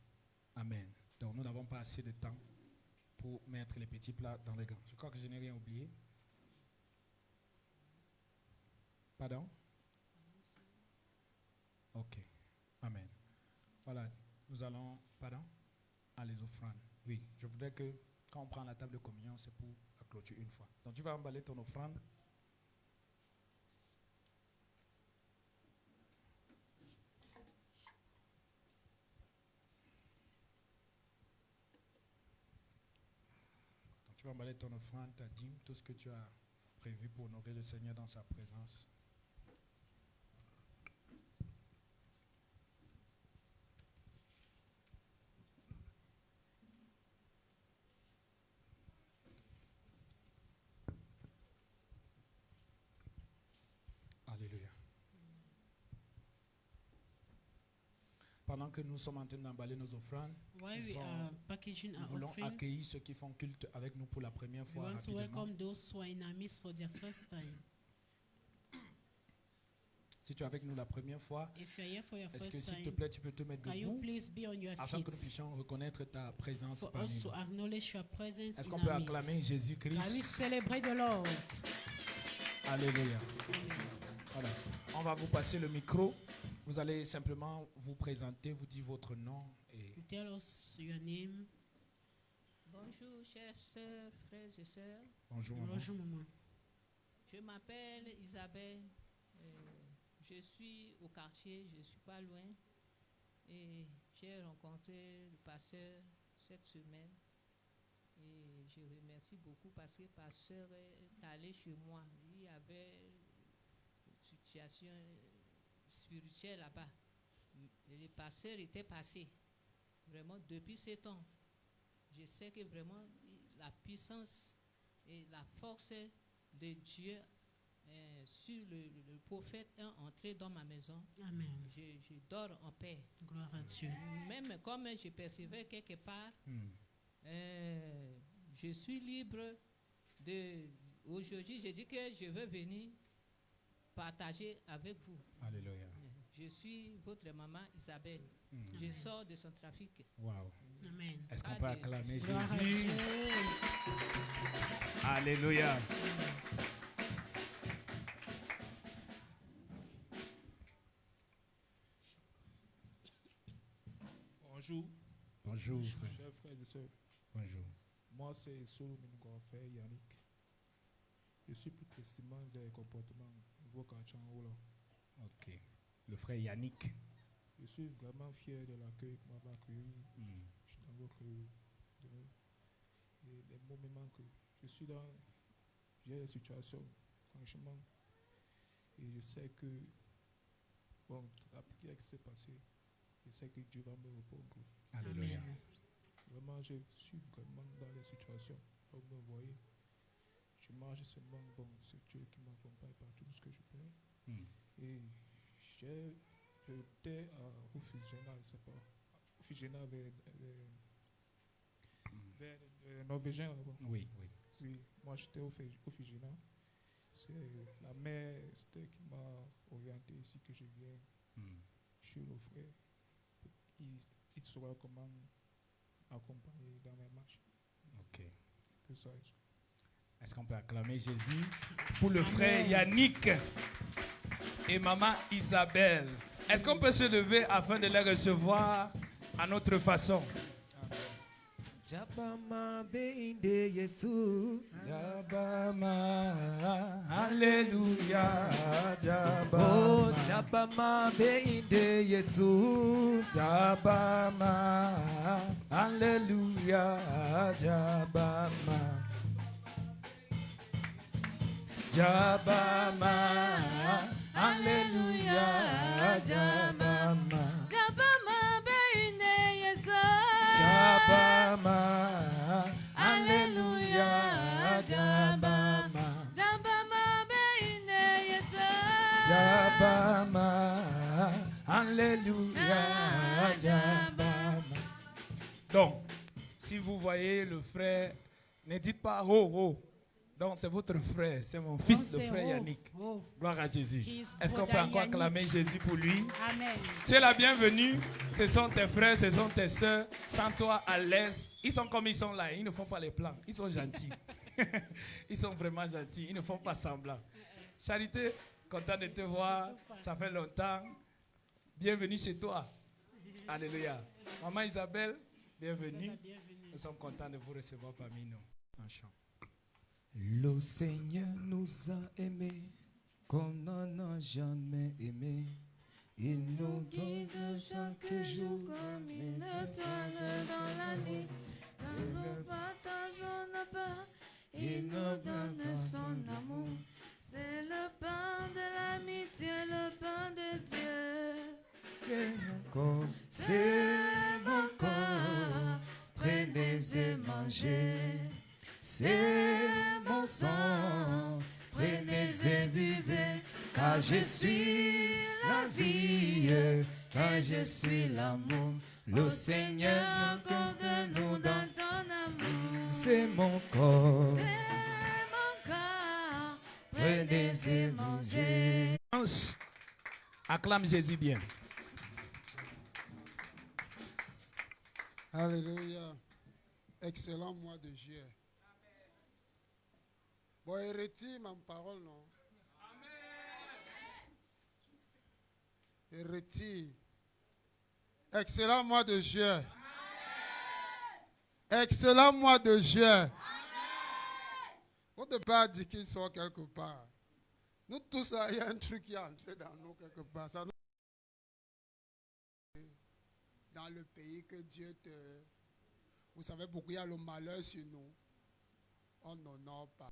Amen. Donc nous n'avons pas assez de temps pour mettre les petits plats dans les gants. Je crois que je n'ai rien oublié. Pardon? Ok. Amen. Voilà, nous allons, pardon? À les offrandes. Oui, je voudrais que quand on prend la table de communion, c'est pour la clôture une fois. Donc tu vas emballer ton offrande. Donc tu vas emballer ton offrande, ta dîme, tout ce que tu as prévu pour honorer le Seigneur dans sa présence. Alléluia. Pendant que nous sommes en train d'emballer nos offrandes, While we are packaging nous our voulons offering, accueillir ceux qui font culte avec nous pour la première we fois want to rapidement. welcome those who are in our midst for their first time. Si tu es avec nous la première fois, If you're here for your est-ce que first s'il te time, plaît, tu peux te mettre can you debout please be on your afin que nous feet puissions reconnaître ta présence for parmi us to nous? acknowledge your presence Est-ce in qu'on peut our acclamer midst? Can we Jésus-Christ? celebrate the Lord? Alléluia. Amen. Voilà. On va vous passer le micro. Vous allez simplement vous présenter, vous dire votre nom et Tell us your name. Bonjour, chers sœurs, frères et sœurs. bonjour. maman. Bonjour, maman. Je m'appelle Isabelle. Je suis au quartier, je ne suis pas loin. Et j'ai rencontré le pasteur cette semaine. Et je remercie beaucoup parce que le pasteur est allé chez moi. Il y avait une situation spirituelle là-bas. Et le pasteur était passé. Vraiment, depuis ce temps, je sais que vraiment la puissance et la force de Dieu sur le prophète est entré dans ma maison. Amen. Je dors en paix. Gloire à Dieu. Même comme je percevais quelque part, Hmm. je suis libre de... Aujourd'hui, je dis que je veux venir partager avec vous. Alléluia. Je suis votre maman Isabelle. Hmm. Je sors de Centrafrique. Wow. Amen. Est-ce qu'on Pas peut de- acclamer Gloire à Jésus? Dieu. Alléluia. Bonjour, Bonjour, frère. chers frères et sœurs. Bonjour. Moi, c'est Solo Minugorfé Yannick. Je suis plus précisément des comportements niveau Kachangola. Ok. Le frère Yannick. Je suis vraiment fier de l'accueil que m'avait accueilli. Hmm. Je suis dans votre. Et les moments que je suis dans. J'ai des situations, franchement. Et je sais que. Bon, la prière qui s'est passée, je sais que Dieu va me répondre. Alléluia. Amen. Vraiment, je suis vraiment dans les situations. Vous me voyez, je marche seulement, bon, c'est Dieu qui m'accompagne par tout ce que je fais. Hmm. Et j'étais à Ufigena, je sais pas, Ufigena vers Norvégien là-bas. Oui, oui. Oui, moi j'étais au Ufigena. C'est la mère Esther qui m'a orienté ici que je viens Hmm. chez le frère. Il saura comment m'accompagner dans mes marches. Ok. Que ça, Est-ce qu'on peut acclamer Jésus pour le frère Yannick et maman Isabelle? Est-ce qu'on peut se lever afin de les recevoir à notre façon? Jabama beinde Yesu. Jabama, Alléluia, Oh, Jabama, Jabama beinde Yesu. Jabama, Alléluia, Jabama, Jabama, Alléluia, Jabama, Kabama beine Yesu. Jabama, Alléluia, Alléluia. Jabama. Donc, si vous voyez le frère, ne dites pas oh, oh. Donc, c'est votre frère, c'est mon fils, le c'est frère oh, Yannick. oh. Gloire à Jésus. His Est-ce qu'on peut brother encore Yannick. acclamer Jésus pour lui? Amen. Tu es la bienvenue. Ce sont tes frères, ce sont tes soeurs. Sens-toi à l'aise. Ils sont comme ils sont là. Ils ne font pas les plans. Ils sont gentils. Ils sont vraiment gentils. Ils ne font pas semblant. Charité, content de te voir. Ça fait longtemps. Bienvenue chez toi. Alléluia. Maman Isabelle, bienvenue. Nous sommes contents de vous recevoir parmi nous. En chant. Le Seigneur nous a aimés comme on n'a jamais aimé. Il nous guide chaque jour comme une étoile dans la nuit. Dans nous partageons la paix, il nous donne son amour. C'est le pain de l'amitié, le pain de Dieu. C'est mon corps, c'est mon corps, prenez et mangez. C'est mon sang, prenez et buvez, car je suis la vie, car je suis l'amour. Le Seigneur accorde-nous dans ton amour. C'est mon corps, prenez et mangez. Acclame Jésus bien. Alléluia. Excellent mois de juillet. Bon, il retire ma parole, non? Il retire. Excellent mois de juillet. Excellent mois de juillet. On ne peut pas dire qu'il sort quelque part. Nous tous, là, il y a un truc qui est entré dans nous quelque part. Ça nous... Dans le pays que Dieu te... Vous savez pourquoi il y a le malheur sur nous? On n'honore pas.